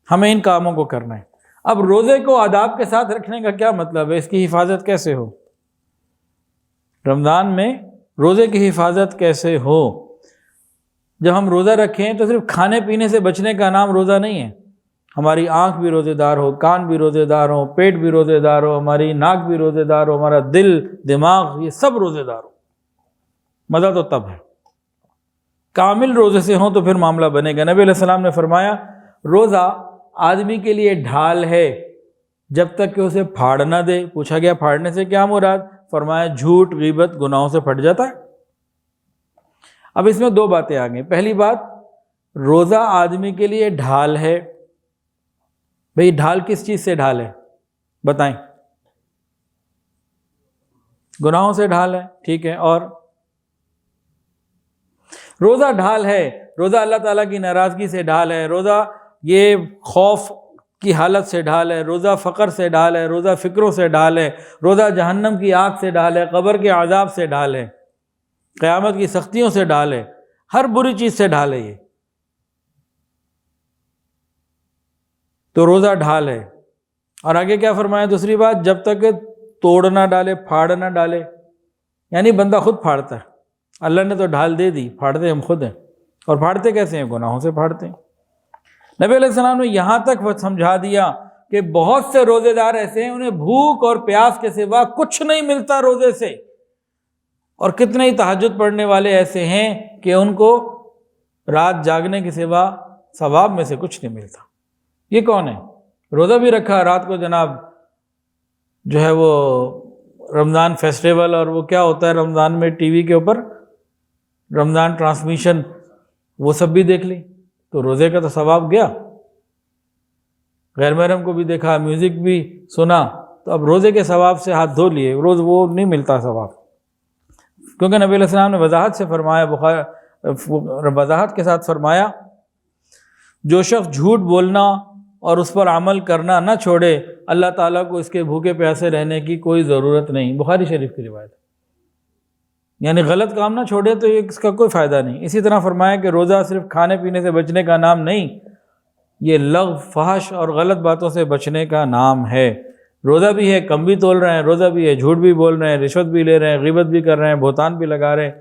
Speaker 1: ہمیں ان کاموں کو کرنا ہے۔ اب روزے کو آداب کے ساتھ رکھنے کا کیا مطلب ہے؟ اس کی حفاظت کیسے ہو؟ رمضان میں روزے کی حفاظت کیسے ہو؟ جب ہم روزہ رکھیں تو صرف کھانے پینے سے بچنے کا نام روزہ نہیں ہے، ہماری آنکھ بھی روزے دار ہو، کان بھی روزے دار ہو، پیٹ بھی روزے دار ہو، ہماری ناک بھی روزے دار ہو، ہمارا دل، دماغ، یہ سب روزے دار ہو۔ مزہ تو تب ہے کامل روزے سے ہوں تو پھر معاملہ بنے گا۔ نبی علیہ السلام نے فرمایا روزہ آدمی کے لیے ڈھال ہے جب تک کہ اسے پھاڑ نہ دے۔ پوچھا گیا پھاڑنے سے کیا مراد؟ فرمایا جھوٹ، غیبت، گناہوں سے پھٹ جاتا ہے۔ اب اس میں 2 باتیں آ گئیں۔ پہلی بات، روزہ آدمی کے لیے ڈھال ہے۔ بھئی ڈھال کس چیز سے ڈھال ہے بتائیں؟ گناہوں سے ڈھال ہے، ٹھیک ہے، اور روزہ ڈھال ہے، روزہ اللہ تعالیٰ کی ناراضگی سے ڈھال ہے، روزہ یہ خوف کی حالت سے ڈھال ہے، روزہ فقر سے ڈھال ہے، روزہ فکروں سے ڈھال ہے، روزہ جہنم کی آگ سے ڈھال ہے، قبر کے عذاب سے ڈھال ہے، قیامت کی سختیوں سے ڈھال ہے، ہر بری چیز سے ڈھال ہے یہ۔ تو روزہ ڈھال ہے۔ اور آگے کیا فرمایا دوسری بات؟ جب تک کہ توڑ نہ ڈالے، پھاڑ نہ ڈالے، یعنی بندہ خود پھاڑتا ہے۔ اللہ نے تو ڈھال دے دی، پھاڑتے ہم خود ہیں، اور پھاڑتے کیسے ہیں؟ گناہوں سے پھاڑتے ہیں۔ نبی علیہ السلام نے یہاں تک سمجھا دیا کہ بہت سے روزے دار ایسے ہیں انہیں بھوک اور پیاس کے سوا کچھ نہیں ملتا روزے سے، اور کتنے ہی تہجد پڑھنے والے ایسے ہیں کہ ان کو رات جاگنے کے سوا ثواب میں سے کچھ نہیں ملتا۔ یہ کون ہے؟ روزہ بھی رکھا رات کو جناب جو ہے وہ رمضان فیسٹیول، اور وہ کیا ہوتا ہے رمضان میں ٹی وی کے اوپر رمضان ٹرانسمیشن، وہ سب بھی دیکھ لی، تو روزے کا تو ثواب گیا۔ غیر محرم کو بھی دیکھا، میوزک بھی سنا، تو اب روزے کے ثواب سے ہاتھ دھو لیے، روز وہ نہیں ملتا ثواب، کیونکہ نبی علیہ السلام نے وضاحت سے فرمایا، وضاحت کے ساتھ فرمایا جو شخص جھوٹ بولنا اور اس پر عمل کرنا نہ چھوڑے، اللہ تعالیٰ کو اس کے بھوکے پیاسے رہنے کی کوئی ضرورت نہیں۔ بخاری شریف کی روایت ہے، یعنی غلط کام نہ چھوڑے تو اس کا کوئی فائدہ نہیں۔ اسی طرح فرمایا کہ روزہ صرف کھانے پینے سے بچنے کا نام نہیں، یہ لغو، فحش اور غلط باتوں سے بچنے کا نام ہے۔ روزہ بھی ہے، کم بھی تول رہے ہیں، روزہ بھی ہے، جھوٹ بھی بول رہے ہیں، رشوت بھی لے رہے ہیں، غیبت بھی کر رہے ہیں، بہتان بھی لگا رہے ہیں،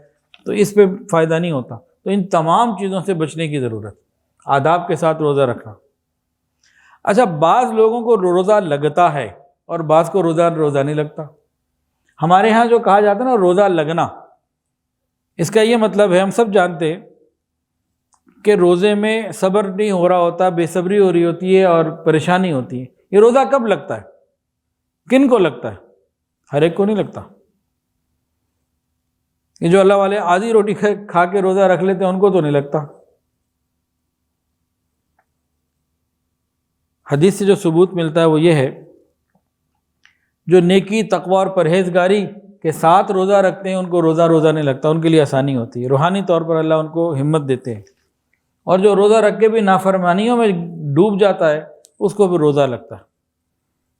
Speaker 1: تو اس پہ فائدہ نہیں ہوتا۔ تو ان تمام چیزوں سے بچنے کی ضرورت، آداب کے ساتھ روزہ رکھنا۔ اچھا، بعض لوگوں کو روزہ لگتا ہے اور بعض کو روزہ نہیں لگتا۔ ہمارے ہاں جو کہا جاتا ہے نا روزہ لگنا، اس کا یہ مطلب ہے، ہم سب جانتے ہیں کہ روزے میں صبر نہیں ہو رہا ہوتا، بے صبری ہو رہی ہوتی ہے اور پریشانی ہوتی ہے۔ یہ روزہ کب لگتا ہے؟ کن کو لگتا ہے؟ ہر ایک کو نہیں لگتا۔ یہ جو اللہ والے آدھی روٹی کھا کے روزہ رکھ لیتے ہیں ان کو تو نہیں لگتا۔ حدیث سے جو ثبوت ملتا ہے وہ یہ ہے، جو نیکی، تقوی اور پرہیزگاری کے ساتھ روزہ رکھتے ہیں ان کو روزہ نہیں لگتا، ان کے لیے آسانی ہوتی ہے، روحانی طور پر اللہ ان کو ہمت دیتے ہیں۔ اور جو روزہ رکھ کے بھی نافرمانیوں میں ڈوب جاتا ہے اس کو بھی روزہ لگتا ہے۔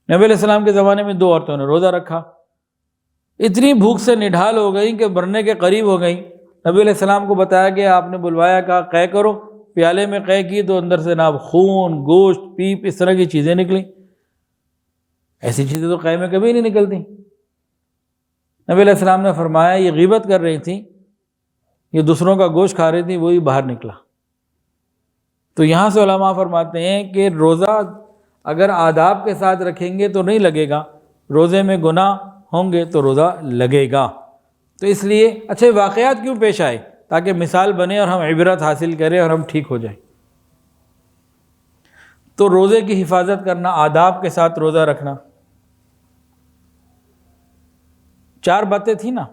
Speaker 1: نبی علیہ السلام کے زمانے میں 2 عورتوں نے روزہ رکھا، اتنی بھوک سے نڈھال ہو گئیں کہ مرنے کے قریب ہو گئیں۔ نبی علیہ السلام کو بتایا کہ آپ نے بلوایا، کہا قے کرو، پیالے میں قے کی تو اندر سے نہ خون، گوشت، پیپ، اس طرح کی چیزیں نکلیں۔ ایسی چیزیں تو قے میں کبھی نہیں نکلتی۔ نبی علیہ السلام نے فرمایا یہ غیبت کر رہی تھیں، یہ دوسروں کا گوشت کھا رہی تھیں، وہی باہر نکلا۔ تو یہاں سے علماء فرماتے ہیں کہ روزہ اگر آداب کے ساتھ رکھیں گے تو نہیں لگے گا، روزے میں گناہ ہوں گے تو روزہ لگے گا۔ تو اس لیے اچھے واقعات کیوں پیش آئے؟ تاکہ مثال بنے اور ہم عبرت حاصل کریں اور ہم ٹھیک ہو جائیں۔ تو روزے کی حفاظت کرنا، آداب کے ساتھ روزہ رکھنا، 4 باتیں تھیں نا،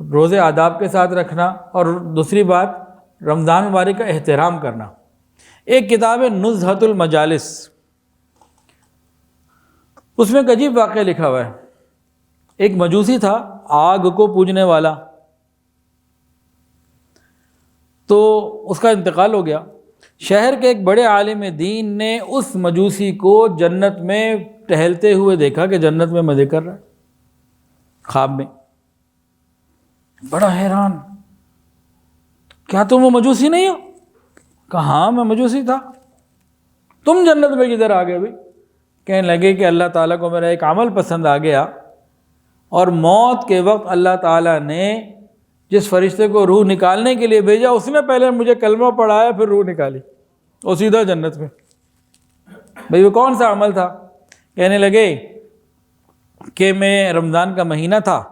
Speaker 1: روزے آداب کے ساتھ رکھنا، اور دوسری بات رمضان مبارک کا احترام کرنا۔ ایک کتاب ہے نزہۃ المجالس، اس میں ایک عجیب واقعہ لکھا ہوا ہے۔ ایک مجوسی تھا، آگ کو پوجنے والا، تو اس کا انتقال ہو گیا۔ شہر کے ایک بڑے عالم دین نے اس مجوسی کو جنت میں ٹہلتے ہوئے دیکھا کہ جنت میں مزے کر رہا ہے، خواب میں۔ بڑا حیران، کیا تم وہ مجوسی نہیں ہو؟ کہا ہاں میں مجوسی تھا۔ تم جنت میں کدھر آ گئے بھائی؟ کہنے لگے کہ اللہ تعالیٰ کو میرا ایک عمل پسند آ گیا، اور موت کے وقت اللہ تعالیٰ نے جس فرشتے کو روح نکالنے کے لیے بھیجا اس نے پہلے مجھے کلمہ پڑھایا، پھر روح نکالی، اور سیدھا جنت میں۔ بھائی وہ کون سا عمل تھا؟ کہنے لگے کہ میں رمضان کا مہینہ تھا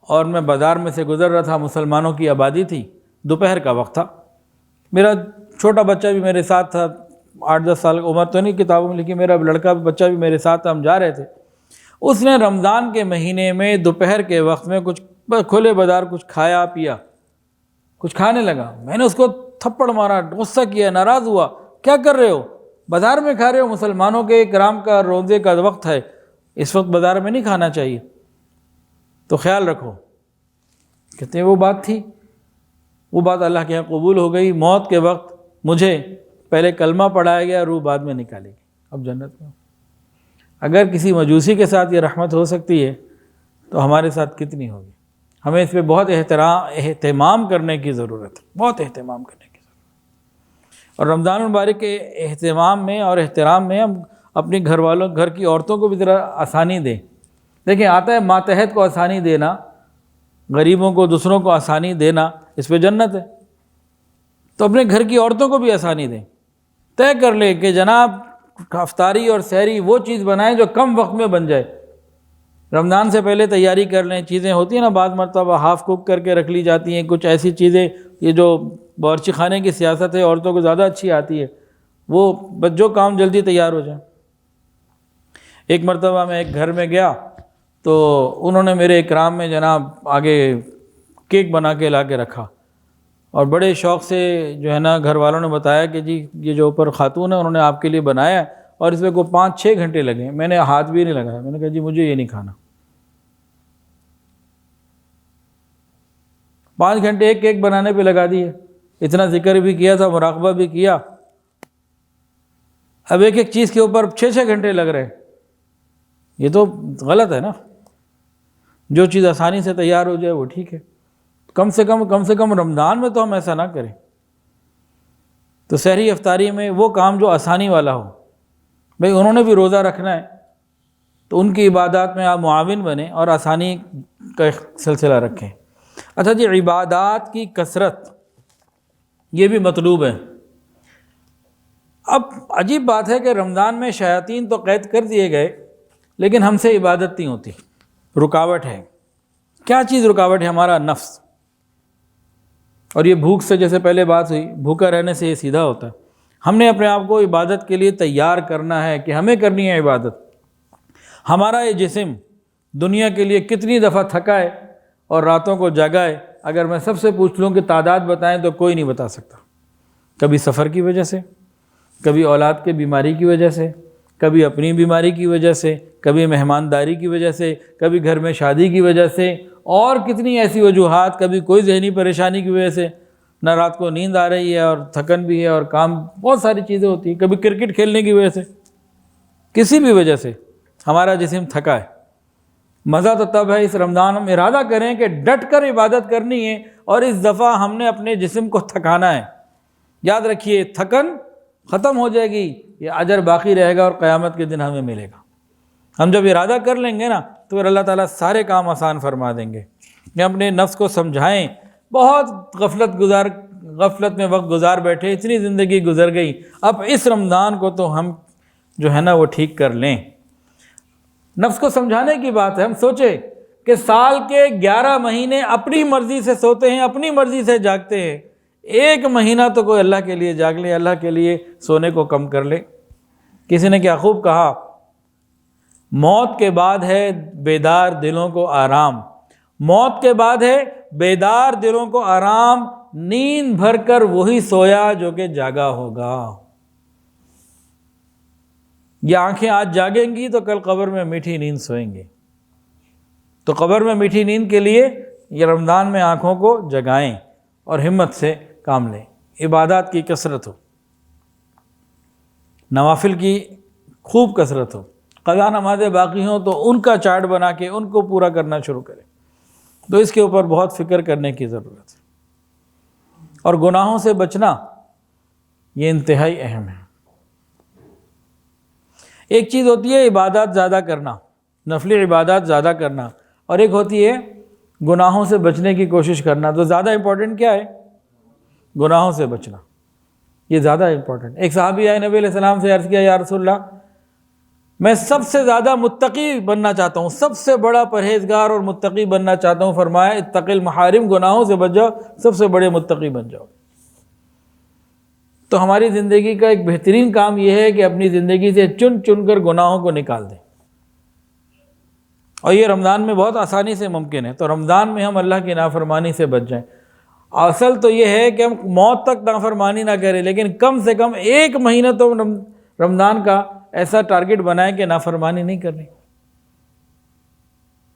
Speaker 1: اور میں بازار میں سے گزر رہا تھا، مسلمانوں کی آبادی تھی، دوپہر کا وقت تھا، میرا چھوٹا بچہ بھی میرے ساتھ تھا، 8-10 سال عمر تو نہیں کتابوں میں لکھی، میرا لڑکا بچہ بھی میرے ساتھ تھا، ہم جا رہے تھے۔ اس نے رمضان کے مہینے میں دوپہر کے وقت میں کچھ کھلے بازار کچھ کھایا پیا، کچھ کھانے لگا۔ میں نے اس کو تھپڑ مارا، غصہ کیا، ناراض ہوا، کیا کر رہے ہو؟ بازار میں کھا رہے ہو، مسلمانوں کے کرام کا روزے کا وقت ہے، اس وقت بازار میں نہیں کھانا چاہیے، تو خیال رکھو۔ کہتے ہیں وہ بات تھی، وہ بات اللہ کے یہاں قبول ہو گئی۔ موت کے وقت مجھے پہلے کلمہ پڑھایا گیا، روح بعد میں نکالی گئی، اب جنت میں۔ اگر کسی مجوسی کے ساتھ یہ رحمت ہو سکتی ہے تو ہمارے ساتھ کتنی ہوگی؟ ہمیں اس پہ بہت اہتمام کرنے کی ضرورت ہے، بہت اہتمام کرنے کی ضرورت ہے۔ اور رمضان المبارک کے اہتمام میں اور احترام میں ہم اپنی گھر کی عورتوں کو بھی ذرا آسانی دیں۔ دیکھیں آتا ہے ماتحت کو آسانی دینا، غریبوں کو، دوسروں کو آسانی دینا، اس پہ جنت ہے۔ تو اپنے گھر کی عورتوں کو بھی آسانی دیں، طے کر لیں کہ جناب افطاری اور سحری وہ چیز بنائیں جو کم وقت میں بن جائے۔ رمضان سے پہلے تیاری کر لیں، چیزیں ہوتی ہیں نا بعض مرتبہ ہاف کوک کر کے رکھ لی جاتی ہیں، کچھ ایسی چیزیں، یہ جو باورچی خانے کی سیاست ہے عورتوں کو زیادہ اچھی آتی ہے، وہ جو کام جلدی تیار ہو جائیں۔ ایک مرتبہ میں ایک گھر میں گیا تو انہوں نے میرے اکرام میں جناب آگے کیک بنا کے لا کے رکھا، اور بڑے شوق سے جو ہے نا گھر والوں نے بتایا کہ جی یہ جو اوپر خاتون ہے انہوں نے آپ کے لیے بنایا ہے، اور اس میں کو 5-6 گھنٹے لگے۔ میں نے ہاتھ بھی نہیں لگایا، میں نے کہا جی مجھے یہ نہیں کھانا۔ 5 گھنٹے ایک کیک بنانے پہ لگا دیے، اتنا ذکر بھی کیا تھا، مراقبہ بھی کیا، اب ایک ایک چیز کے اوپر 6-6 گھنٹے لگ رہے ہیں۔ یہ تو غلط ہے نا، جو چیز آسانی سے تیار ہو جائے وہ ٹھیک ہے۔ کم سے کم رمضان میں تو ہم ایسا نہ کریں۔ تو سحری افطاری میں وہ کام جو آسانی والا ہو، بھئی انہوں نے بھی روزہ رکھنا ہے تو ان کی عبادات میں آپ معاون بنیں اور آسانی کا ایک سلسلہ رکھیں۔ اچھا جی، عبادات کی کثرت یہ بھی مطلوب ہے۔ اب عجیب بات ہے کہ رمضان میں شیاطین تو قید کر دیے گئے، لیکن ہم سے عبادت نہیں ہوتی، رکاوٹ ہے۔ کیا چیز رکاوٹ ہے؟ ہمارا نفس۔ اور یہ بھوک سے، جیسے پہلے بات ہوئی، بھوکا رہنے سے یہ سیدھا ہوتا ہے۔ ہم نے اپنے آپ کو عبادت کے لیے تیار کرنا ہے کہ ہمیں کرنی ہے عبادت۔ ہمارا یہ جسم دنیا کے لیے کتنی دفعہ تھکا ہے اور راتوں کو جاگا ہے، اگر میں سب سے پوچھ لوں کہ تعداد بتائیں تو کوئی نہیں بتا سکتا۔ کبھی سفر کی وجہ سے، کبھی اولاد کے بیماری کی وجہ سے، کبھی اپنی بیماری کی وجہ سے، کبھی مہمانداری کی وجہ سے، کبھی گھر میں شادی کی وجہ سے، اور کتنی ایسی وجوہات، کبھی کوئی ذہنی پریشانی کی وجہ سے نہ رات کو نیند آ رہی ہے اور تھکن بھی ہے اور کام، بہت ساری چیزیں ہوتی ہیں، کبھی کرکٹ کھیلنے کی وجہ سے، کسی بھی وجہ سے ہمارا جسم تھکا ہے۔ مزہ تو تب ہے اس رمضان ہم ارادہ کریں کہ ڈٹ کر عبادت کرنی ہے، اور اس دفعہ ہم نے اپنے جسم کو تھکانا ہے۔ یاد رکھیے، تھکن ختم ہو جائے گی، یہ اجر باقی رہے گا اور قیامت کے دن ہمیں ملے گا۔ ہم جب ارادہ کر لیں گے نا تو پھر اللہ تعالیٰ سارے کام آسان فرما دیں گے۔ کہ اپنے نفس کو سمجھائیں، بہت غفلت میں وقت گزار بیٹھے، اتنی زندگی گزر گئی، اب اس رمضان کو تو ہم جو ہے نا وہ ٹھیک کر لیں۔ نفس کو سمجھانے کی بات ہے۔ ہم سوچیں کہ سال کے 11 مہینے اپنی مرضی سے سوتے ہیں، اپنی مرضی سے جاگتے ہیں، ایک مہینہ تو کوئی اللہ کے لیے جاگ لے، اللہ کے لیے سونے کو کم کر لے۔ کسی نے کیا خوب کہا، موت کے بعد ہے بیدار دلوں کو آرام، موت کے بعد ہے بیدار دلوں کو آرام، نیند بھر کر وہی سویا جو کہ جاگا ہوگا۔ یہ آنکھیں آج جاگیں گی تو کل قبر میں میٹھی نیند سوئیں گے۔ تو قبر میں میٹھی نیند کے لیے یہ رمضان میں آنکھوں کو جگائیں اور ہمت سے کام لیں۔ عبادات کی کثرت ہو، نوافل کی خوب کثرت ہو، قضا نمازیں باقی ہوں تو ان کا چارٹ بنا کے ان کو پورا کرنا شروع کریں۔ تو اس کے اوپر بہت فکر کرنے کی ضرورت ہے۔ اور گناہوں سے بچنا یہ انتہائی اہم ہے۔ ایک چیز ہوتی ہے عبادات زیادہ کرنا، نفلی عبادات زیادہ کرنا، اور ایک ہوتی ہے گناہوں سے بچنے کی کوشش کرنا۔ تو زیادہ امپورٹنٹ کیا ہے؟ گناہوں سے بچنا، یہ زیادہ امپورٹنٹ۔ ایک صحابی آئے، نبی علیہ السلام سے عرض کیا، یا رسول اللہ، میں سب سے زیادہ متقی بننا چاہتا ہوں، سب سے بڑا پرہیزگار اور متقی بننا چاہتا ہوں۔ فرمایا، اتق المحارم، گناہوں سے بچ جاؤ، سب سے بڑے متقی بن جاؤ۔ تو ہماری زندگی کا ایک بہترین کام یہ ہے کہ اپنی زندگی سے چن چن کر گناہوں کو نکال دیں، اور یہ رمضان میں بہت آسانی سے ممکن ہے۔ تو رمضان میں ہم اللہ کی نافرمانی سے بچ جائیں۔ اصل تو یہ ہے کہ ہم موت تک نافرمانی نہ کریں، لیکن کم سے کم ایک مہینہ تو رمضان کا ایسا ٹارگٹ بنائیں کہ نافرمانی نہیں کرنی۔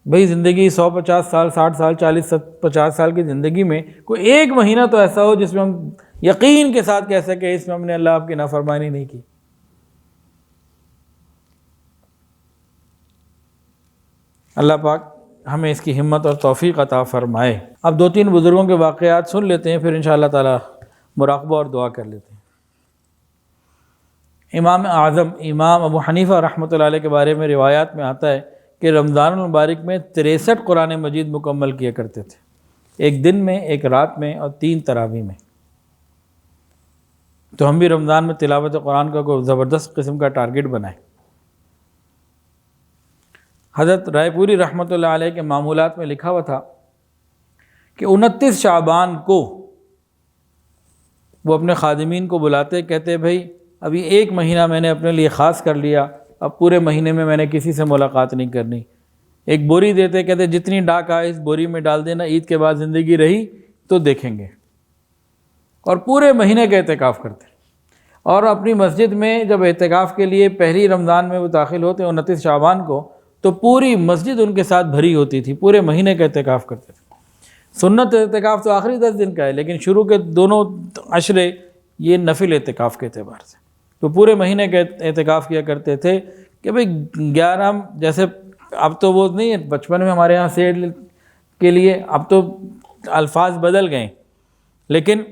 Speaker 1: بھئی زندگی 150 سال، 60 سال، 40 50 سال کی زندگی میں کوئی ایک مہینہ تو ایسا ہو جس میں ہم یقین کے ساتھ کہہ سکیں اس میں ہم نے اللہ آپ کی نافرمانی نہیں کی۔ اللہ پاک ہمیں اس کی ہمت اور توفیق عطا فرمائے۔ اب 2-3 بزرگوں کے واقعات سن لیتے ہیں، پھر انشاءاللہ تعالی مراقبہ اور دعا کر لیتے ہیں۔ امام اعظم امام ابو حنیفہ رحمۃ اللہ علیہ کے بارے میں روایات میں آتا ہے کہ رمضان المبارک میں 63 قرآن مجید مکمل کیا کرتے تھے، ایک دن میں، ایک رات میں، اور 3 تراویح میں۔ تو ہم بھی رمضان میں تلاوت قرآن کا کوئی زبردست قسم کا ٹارگٹ بنائیں۔ حضرت رائے پوری رحمۃ اللہ علیہ کے معمولات میں لکھا ہوا تھا کہ 29 شعبان کو وہ اپنے خادمین کو بلاتے، کہتے بھائی ابھی 1 مہینہ میں نے اپنے لیے خاص کر لیا، اب پورے مہینے میں نے کسی سے ملاقات نہیں کرنی۔ ایک بوری دیتے، کہتے جتنی ڈاک آئے اس بوری میں ڈال دینا، عید کے بعد زندگی رہی تو دیکھیں گے۔ اور پورے مہینے کا اعتکاف کرتے، اور اپنی مسجد میں جب اعتکاف کے لیے پہلی رمضان میں وہ داخل ہوتے 29 شعبان کو، تو پوری مسجد ان کے ساتھ بھری ہوتی تھی، پورے مہینے کا اعتکاف کرتے تھے۔ سنت اعتکاف تو آخری 10 دن کا ہے، لیکن شروع کے دونوں عشرے یہ نفل اعتکاف کے اعتبار سے، تو پورے مہینے کا اعتکاف کیا کرتے تھے کہ بھئی 11 جیسے اب تو وہ نہیں ہے، بچپن میں ہمارے یہاں سیڑ کے لیے اب تو الفاظ بدل گئے، لیکن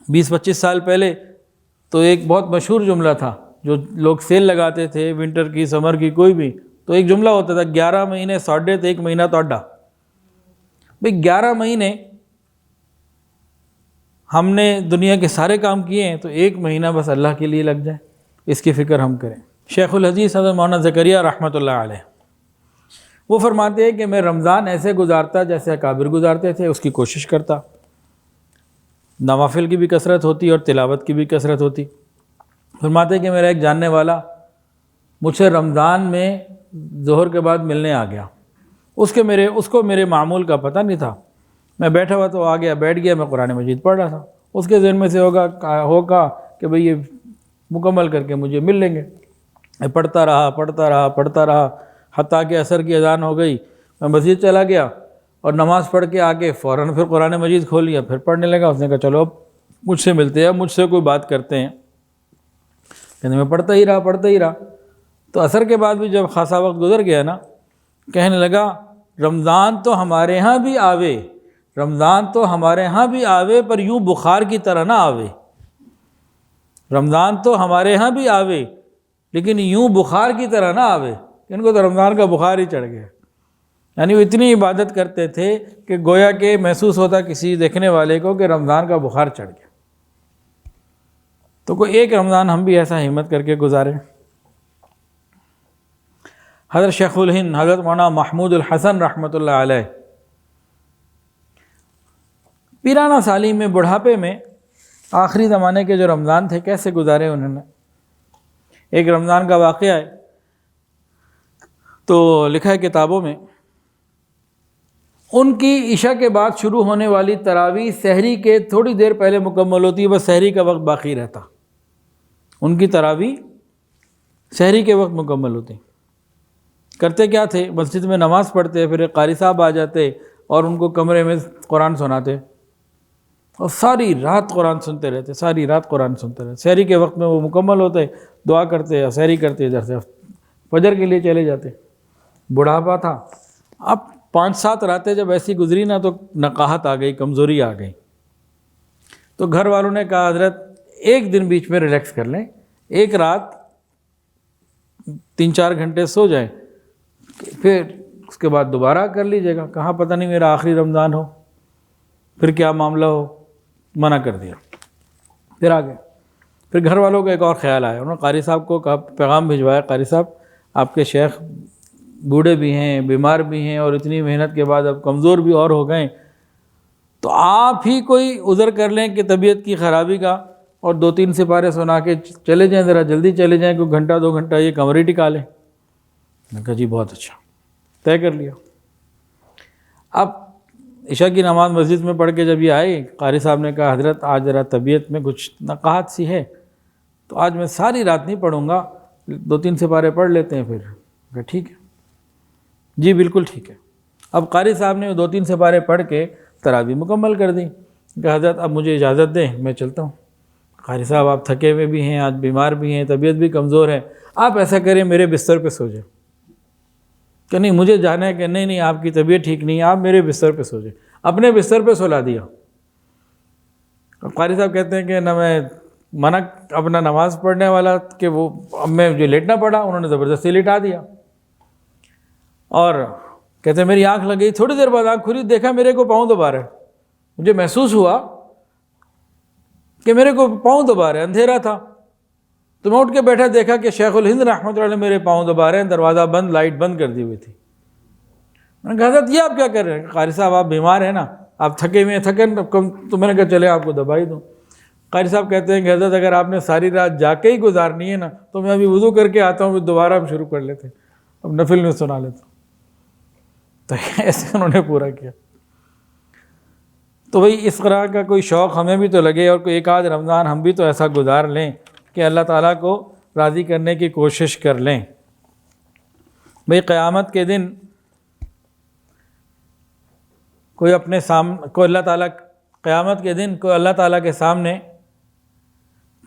Speaker 1: 20-25 سال پہلے تو ایک بہت مشہور جملہ تھا جو لوگ سیل لگاتے تھے ونٹر کی سمر کی کوئی بھی، تو ایک جملہ ہوتا تھا 11 مہینے ساڈے تو 1 مہینہ توڈا۔ بھئی 11 مہینے ہم نے دنیا کے سارے کام کیے ہیں تو 1 مہینہ بس اللہ کے لیے لگ جائے، اس کی فکر ہم کریں۔ شیخ الحدیث حضرت مولانا زکریا رحمۃ اللہ علیہ وہ فرماتے ہیں کہ میں رمضان ایسے گزارتا جیسے اکابر گزارتے تھے، اس کی کوشش کرتا، نوافل کی بھی کثرت ہوتی اور تلاوت کی بھی کثرت ہوتی۔ فرماتے ہیں کہ میرا ایک جاننے والا مجھ سے رمضان میں ظہر کے بعد ملنے آ گیا، اس کو میرے معمول کا پتہ نہیں تھا، میں بیٹھا ہوا تو بیٹھ گیا، میں قرآن مجید پڑھ رہا تھا، اس کے ذہن میں سے ہوگا کہ بھئی یہ مکمل کر کے مجھے مل لیں گے۔ میں پڑھتا رہا حتیٰ کہ عصر کی اذان ہو گئی، میں مسجد چلا گیا اور نماز پڑھ کے آ کے فوراً پھر قرآن مجید کھول لیا، پھر پڑھنے لگا۔ اس نے کہا چلو اب مجھ سے ملتے ہیں، مجھ سے کوئی بات کرتے ہیں۔ کہتے میں پڑھتا ہی رہا تو عصر کے بعد بھی جب خاصا وقت گزر گیا نا، کہنے لگا رمضان تو ہمارے ہاں بھی آوے پر یوں بخار کی طرح نہ آوے۔ رمضان تو ہمارے ہاں بھی آوے لیکن یوں بخار کی طرح نہ آوے۔ ان کو تو رمضان کا بخار ہی چڑھ گیا، یعنی وہ اتنی عبادت کرتے تھے کہ گویا کہ محسوس ہوتا کسی دیکھنے والے کو کہ رمضان کا بخار چڑھ گیا۔ تو کوئی ایک رمضان ہم بھی ایسا ہمت کر کے گزاریں۔ حضرت شیخ الہند حضرت مولانا محمود الحسن رحمۃ اللہ علیہ پیرانہ سالی میں، بڑھاپے میں، آخری زمانے کے جو رمضان تھے کیسے گزارے انہوں نے۔ ایک رمضان کا واقعہ ہے تو لکھا ہے کتابوں میں، ان کی عشاء کے بعد شروع ہونے والی تراویح سحری کے تھوڑی دیر پہلے مکمل ہوتی ہے، بس سحری کا وقت باقی رہتا۔ ان کی تراویح سحری کے وقت مکمل ہوتی۔ کرتے کیا تھے، مسجد میں نماز پڑھتے، پھر ایک قاری صاحب آ جاتے اور ان کو کمرے میں قرآن سناتے اور ساری رات قرآن سنتے رہتے۔ سحری کے وقت میں وہ مکمل ہوتے، دعا کرتے اور سحری کرتے، ادھر سے فجر کے لیے چلے جاتے۔ بڑھاپا تھا، اب 5-7 راتیں جب ایسی گزری نا تو نقاہت آ گئی، کمزوری آ گئی۔ تو گھر والوں نے کہا حضرت ایک دن بیچ میں ریلیکس کر لیں، ایک رات 3-4 گھنٹے سو جائیں، پھر اس کے بعد دوبارہ کر لیجیے گا، کہاں پتہ نہیں میرا آخری رمضان ہو، پھر کیا معاملہ ہو، منع کر دیا۔ پھر آگے پھر گھر والوں کو ایک اور خیال آیا، انہوں نے قاری صاحب کو کہا، پیغام بھجوایا، قاری صاحب آپ کے شیخ بوڑھے بھی ہیں، بیمار بھی ہیں اور اتنی محنت کے بعد اب کمزور بھی اور ہو گئے، تو آپ ہی کوئی عذر کر لیں کہ طبیعت کی خرابی کا، اور 2-3 سپارے سنا کے چلے جائیں، ذرا جلدی چلے جائیں، کوئی گھنٹہ 2 گھنٹہ یہ کمرے ٹکا لیں۔ میں نے کہا جی بہت اچھا، طے کر لیا۔ اب عشاء کی نماز مسجد میں پڑھ کے جب یہ آئے، قاری صاحب نے کہا حضرت آج ذرا طبیعت میں کچھ نقاہت سی ہے، تو آج میں ساری رات نہیں پڑھوں گا، 2-3 سپارے پڑھ لیتے ہیں پھر۔ کہا ٹھیک ہے جی، بالکل ٹھیک ہے۔ اب قاری صاحب نے 2-3 سپارے پڑھ کے تراویح مکمل کر دی۔ کہ حضرت اب مجھے اجازت دیں، میں چلتا ہوں۔ قاری صاحب آپ تھکے ہوئے بھی ہیں، آج بیمار بھی ہیں، طبیعت بھی کمزور ہے، آپ ایسا کریں میرے بستر پہ سو جائیں۔ کہ نہیں مجھے جانا ہے، کہ نہیں آپ کی طبیعت ٹھیک نہیں ہے، آپ میرے بستر پہ سو جائیں۔ اپنے بستر پہ سلا دیا۔ قاری صاحب کہتے ہیں کہ نہ میں منع اپنا نماز پڑھنے والا کہ وہ اب میں جو لیٹنا پڑا، انہوں نے زبردستی لٹا دیا۔ اور کہتے ہیں میری آنکھ لگ گئی، تھوڑی دیر بعد آنکھ کھلی، دیکھا میرے کو پاؤں دبا رہا ہے۔ مجھے محسوس ہوا کہ میرے کو پاؤں دبا رہے، اندھیرا تھا، تو میں اٹھ کے بیٹھا، دیکھا کہ شیخ الہند رحمۃ اللہ علیہ میرے پاؤں دبا رہے ہیں، دروازہ بند، لائٹ بند کر دی ہوئی تھی۔ میں نے کہا حضرت یہ آپ کیا کر رہے ہیں؟ قاری صاحب آپ بیمار ہیں نا، آپ تھکے ہوئے ہیں، تو میں نے کہا چلے آپ کو دبا ہی دوں۔ قاری صاحب کہتے ہیں کہ حضرت اگر آپ نے ساری رات جا کے ہی گزارنی ہے نا، تو میں ابھی وضو کر کے آتا ہوں، پھر دوبارہ ہم شروع کر لیتے ہیں، اب نفل میں سنا لیتا ہوں۔ تو ایسے انہوں نے پورا کیا۔ تو بھئی اس طرح کا کوئی شوق ہمیں بھی تو لگے، اور کوئی ایک آدھ رمضان ہم بھی تو ایسا گزار لیں کہ اللہ تعالیٰ کو راضی کرنے کی کوشش کر لیں۔ بھئی قیامت کے دن کوئی اپنے سامنے، کوئی اللہ تعالیٰ قیامت کے دن کوئی اللہ تعالیٰ کے سامنے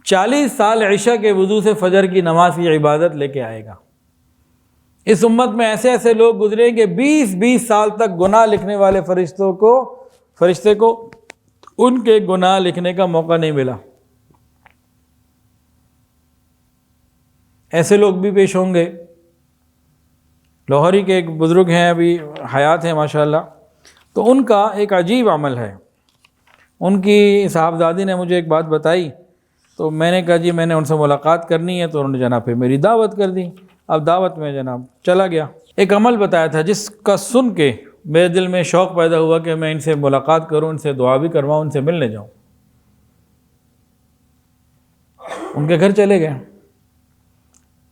Speaker 1: 40 سال عشاء کے وضو سے فجر کی نماز کی عبادت لے کے آئے گا۔ اس امت میں ایسے ایسے لوگ گزریں کہ 20 سال تک گناہ لکھنے والے فرشتے کو ان کے گناہ لکھنے کا موقع نہیں ملا۔ ایسے لوگ بھی پیش ہوں گے. لاہوری کے ایک بزرگ ہیں، ابھی حیات ہیں ماشاءاللہ، تو ان کا ایک عجیب عمل ہے. ان کی صاحبزادی نے مجھے ایک بات بتائی، تو میں نے کہا جی میں نے ان سے ملاقات کرنی ہے، تو انہوں نے جناب پہ میری دعوت کر دی. اب دعوت میں جناب چلا گیا. ایک عمل بتایا تھا جس کا سن کے میرے دل میں شوق پیدا ہوا کہ میں ان سے ملاقات کروں، ان سے دعا بھی کرواؤں، ان سے ملنے جاؤں. ان کے گھر چلے گئے.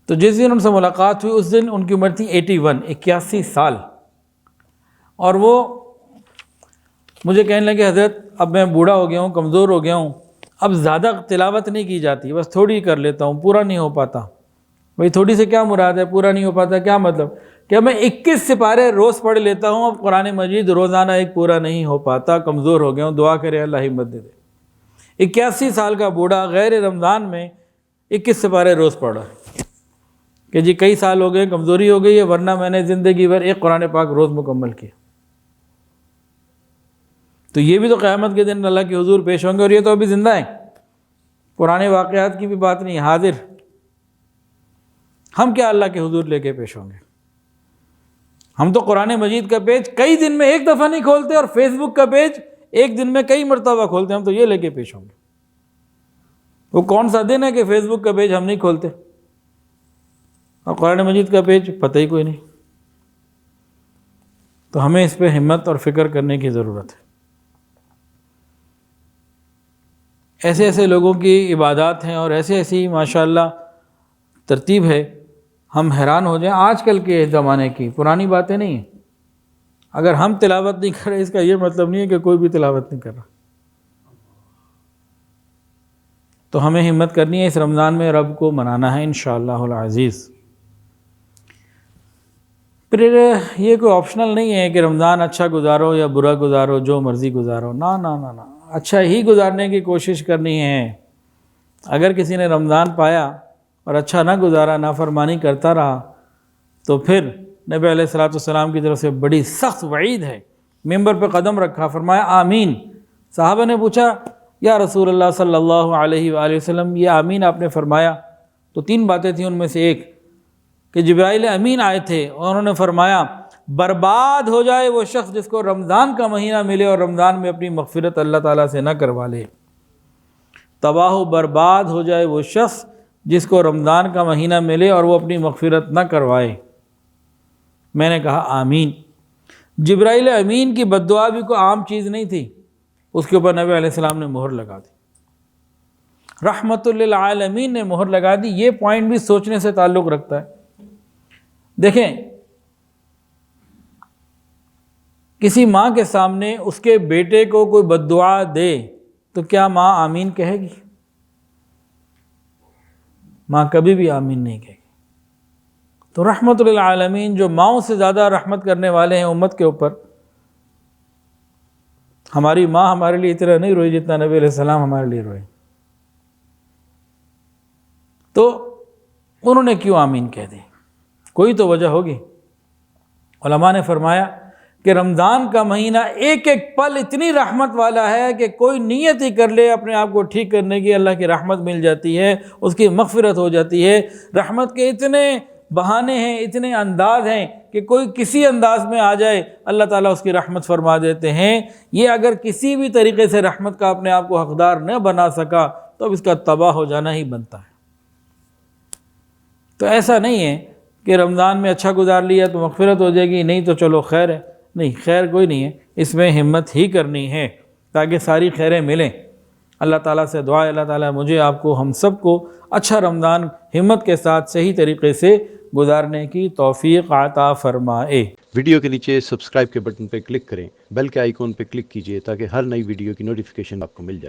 Speaker 1: تو جس دن ان سے ملاقات ہوئی اس دن ان کی عمر تھی 81 سال. اور وہ مجھے کہنے لگے حضرت اب میں بوڑھا ہو گیا ہوں، کمزور ہو گیا ہوں، اب زیادہ تلاوت نہیں کی جاتی، بس تھوڑی کر لیتا ہوں، پورا نہیں ہو پاتا. بھئی تھوڑی سے کیا مراد ہے، پورا نہیں ہو پاتا کیا مطلب؟ کہ میں 21 سپارے روز پڑھ لیتا ہوں، اب قرآن مجید روزانہ ایک پورا نہیں ہو پاتا، کمزور ہو گیا ہوں، دعا کرے اللہ ہمت دے دے. 81 سال کا بوڑھا غیر رمضان میں 21 سپارے روز پڑھ رہا ہے کہ جی کئی سال ہو گئے، کمزوری ہو گئی ہے، ورنہ میں نے زندگی بھر ایک قرآن پاک روز مکمل کیا. تو یہ بھی تو قیامت کے دن اللہ کے حضور پیش ہوں گے، اور یہ تو ابھی زندہ ہیں، پرانے واقعات کی بھی بات نہیں، حاضر. ہم کیا اللہ کے حضور لے کے پیش ہوں گے؟ ہم تو قرآن مجید کا پیج کئی دن میں ایک دفعہ نہیں کھولتے، اور فیس بک کا پیج ایک دن میں کئی مرتبہ کھولتے. ہم تو یہ لے کے پیش ہوں گے. وہ کون سا دن ہے کہ فیس بک کا پیج ہم نہیں کھولتے، اور قرآن مجید کا پیج پتہ ہی کوئی نہیں. تو ہمیں اس پہ ہمت اور فکر کرنے کی ضرورت ہے. ایسے ایسے لوگوں کی عبادات ہیں اور ایسی ماشاءاللہ ترتیب ہے، ہم حیران ہو جائیں. آج کل کے زمانے کی پرانی باتیں نہیں ہیں. اگر ہم تلاوت نہیں کر رہے اس کا یہ مطلب نہیں ہے کہ کوئی بھی تلاوت نہیں کر رہا. تو ہمیں ہمت کرنی ہے، اس رمضان میں رب کو منانا ہے انشاءاللہ العزیز. پھر یہ کوئی آپشنل نہیں ہے کہ رمضان اچھا گزارو یا برا گزارو، جو مرضی گزارو. نا نا نا نا، اچھا ہی گزارنے کی کوشش کرنی ہے. اگر کسی نے رمضان پایا اور اچھا نہ گزارا، نافرمانی کرتا رہا، تو پھر نبی علیہ السلام کی طرف سے بڑی سخت وعید ہے. ممبر پہ قدم رکھا، فرمایا آمین. صحابہ نے پوچھا یا رسول اللہ صلی اللہ علیہ وآلہ وسلم یہ آمین آپ نے فرمایا؟ تو 3 باتیں تھیں، ان میں سے ایک کہ جبرائیل امین آئے تھے اور انہوں نے فرمایا برباد ہو جائے وہ شخص جس کو رمضان کا مہینہ ملے اور رمضان میں اپنی مغفرت اللہ تعالیٰ سے نہ کروا لے. تباہ و برباد ہو جائے وہ شخص جس کو رمضان کا مہینہ ملے اور وہ اپنی مغفرت نہ کروائے. میں نے کہا آمین. جبرائیل امین کی بد دعا بھی کوئی عام چیز نہیں تھی، اس کے اوپر نبی علیہ السلام نے مہر لگا دی، رحمت للعالمین نے مہر لگا دی. یہ پوائنٹ بھی سوچنے سے تعلق رکھتا ہے. دیکھیں کسی ماں کے سامنے اس کے بیٹے کو کوئی بد دعا دے تو کیا ماں آمین کہے گی؟ ماں کبھی بھی آمین نہیں کہے گی. تو رحمت للعالمین جو ماؤں سے زیادہ رحمت کرنے والے ہیں امت کے اوپر، ہماری ماں ہمارے لیے اتنا نہیں روئی جتنا نبی علیہ السلام ہمارے لیے روئے. تو انہوں نے کیوں آمین کہہ دی؟ کوئی تو وجہ ہوگی. علماء نے فرمایا کہ رمضان کا مہینہ ایک ایک پل اتنی رحمت والا ہے کہ کوئی نیت ہی کر لے اپنے آپ کو ٹھیک کرنے کی، اللہ کی رحمت مل جاتی ہے، اس کی مغفرت ہو جاتی ہے. رحمت کے اتنے بہانے ہیں، اتنے انداز ہیں کہ کوئی کسی انداز میں آ جائے اللہ تعالیٰ اس کی رحمت فرما دیتے ہیں. یہ اگر کسی بھی طریقے سے رحمت کا اپنے آپ کو حقدار نہ بنا سکا تو اب اس کا تباہ ہو جانا ہی بنتا ہے. تو ایسا نہیں ہے کہ رمضان میں اچھا گزار لیا تو مغفرت ہو جائے گی، نہیں تو چلو خیر ہے. نہیں، خیر کوئی نہیں ہے، اس میں ہمت ہی کرنی ہے تاکہ ساری خیریں ملیں. اللہ تعالیٰ سے دعا ہے اللہ تعالیٰ مجھے، آپ کو، ہم سب کو اچھا رمضان ہمت کے ساتھ صحیح طریقے سے گزارنے کی توفیق عطا فرمائے.
Speaker 2: ویڈیو کے نیچے سبسکرائب کے بٹن پہ کلک کریں، بیل کے آئیکن پہ کلک کیجئے تاکہ ہر نئی ویڈیو کی نوٹیفیکیشن آپ کو مل جائے.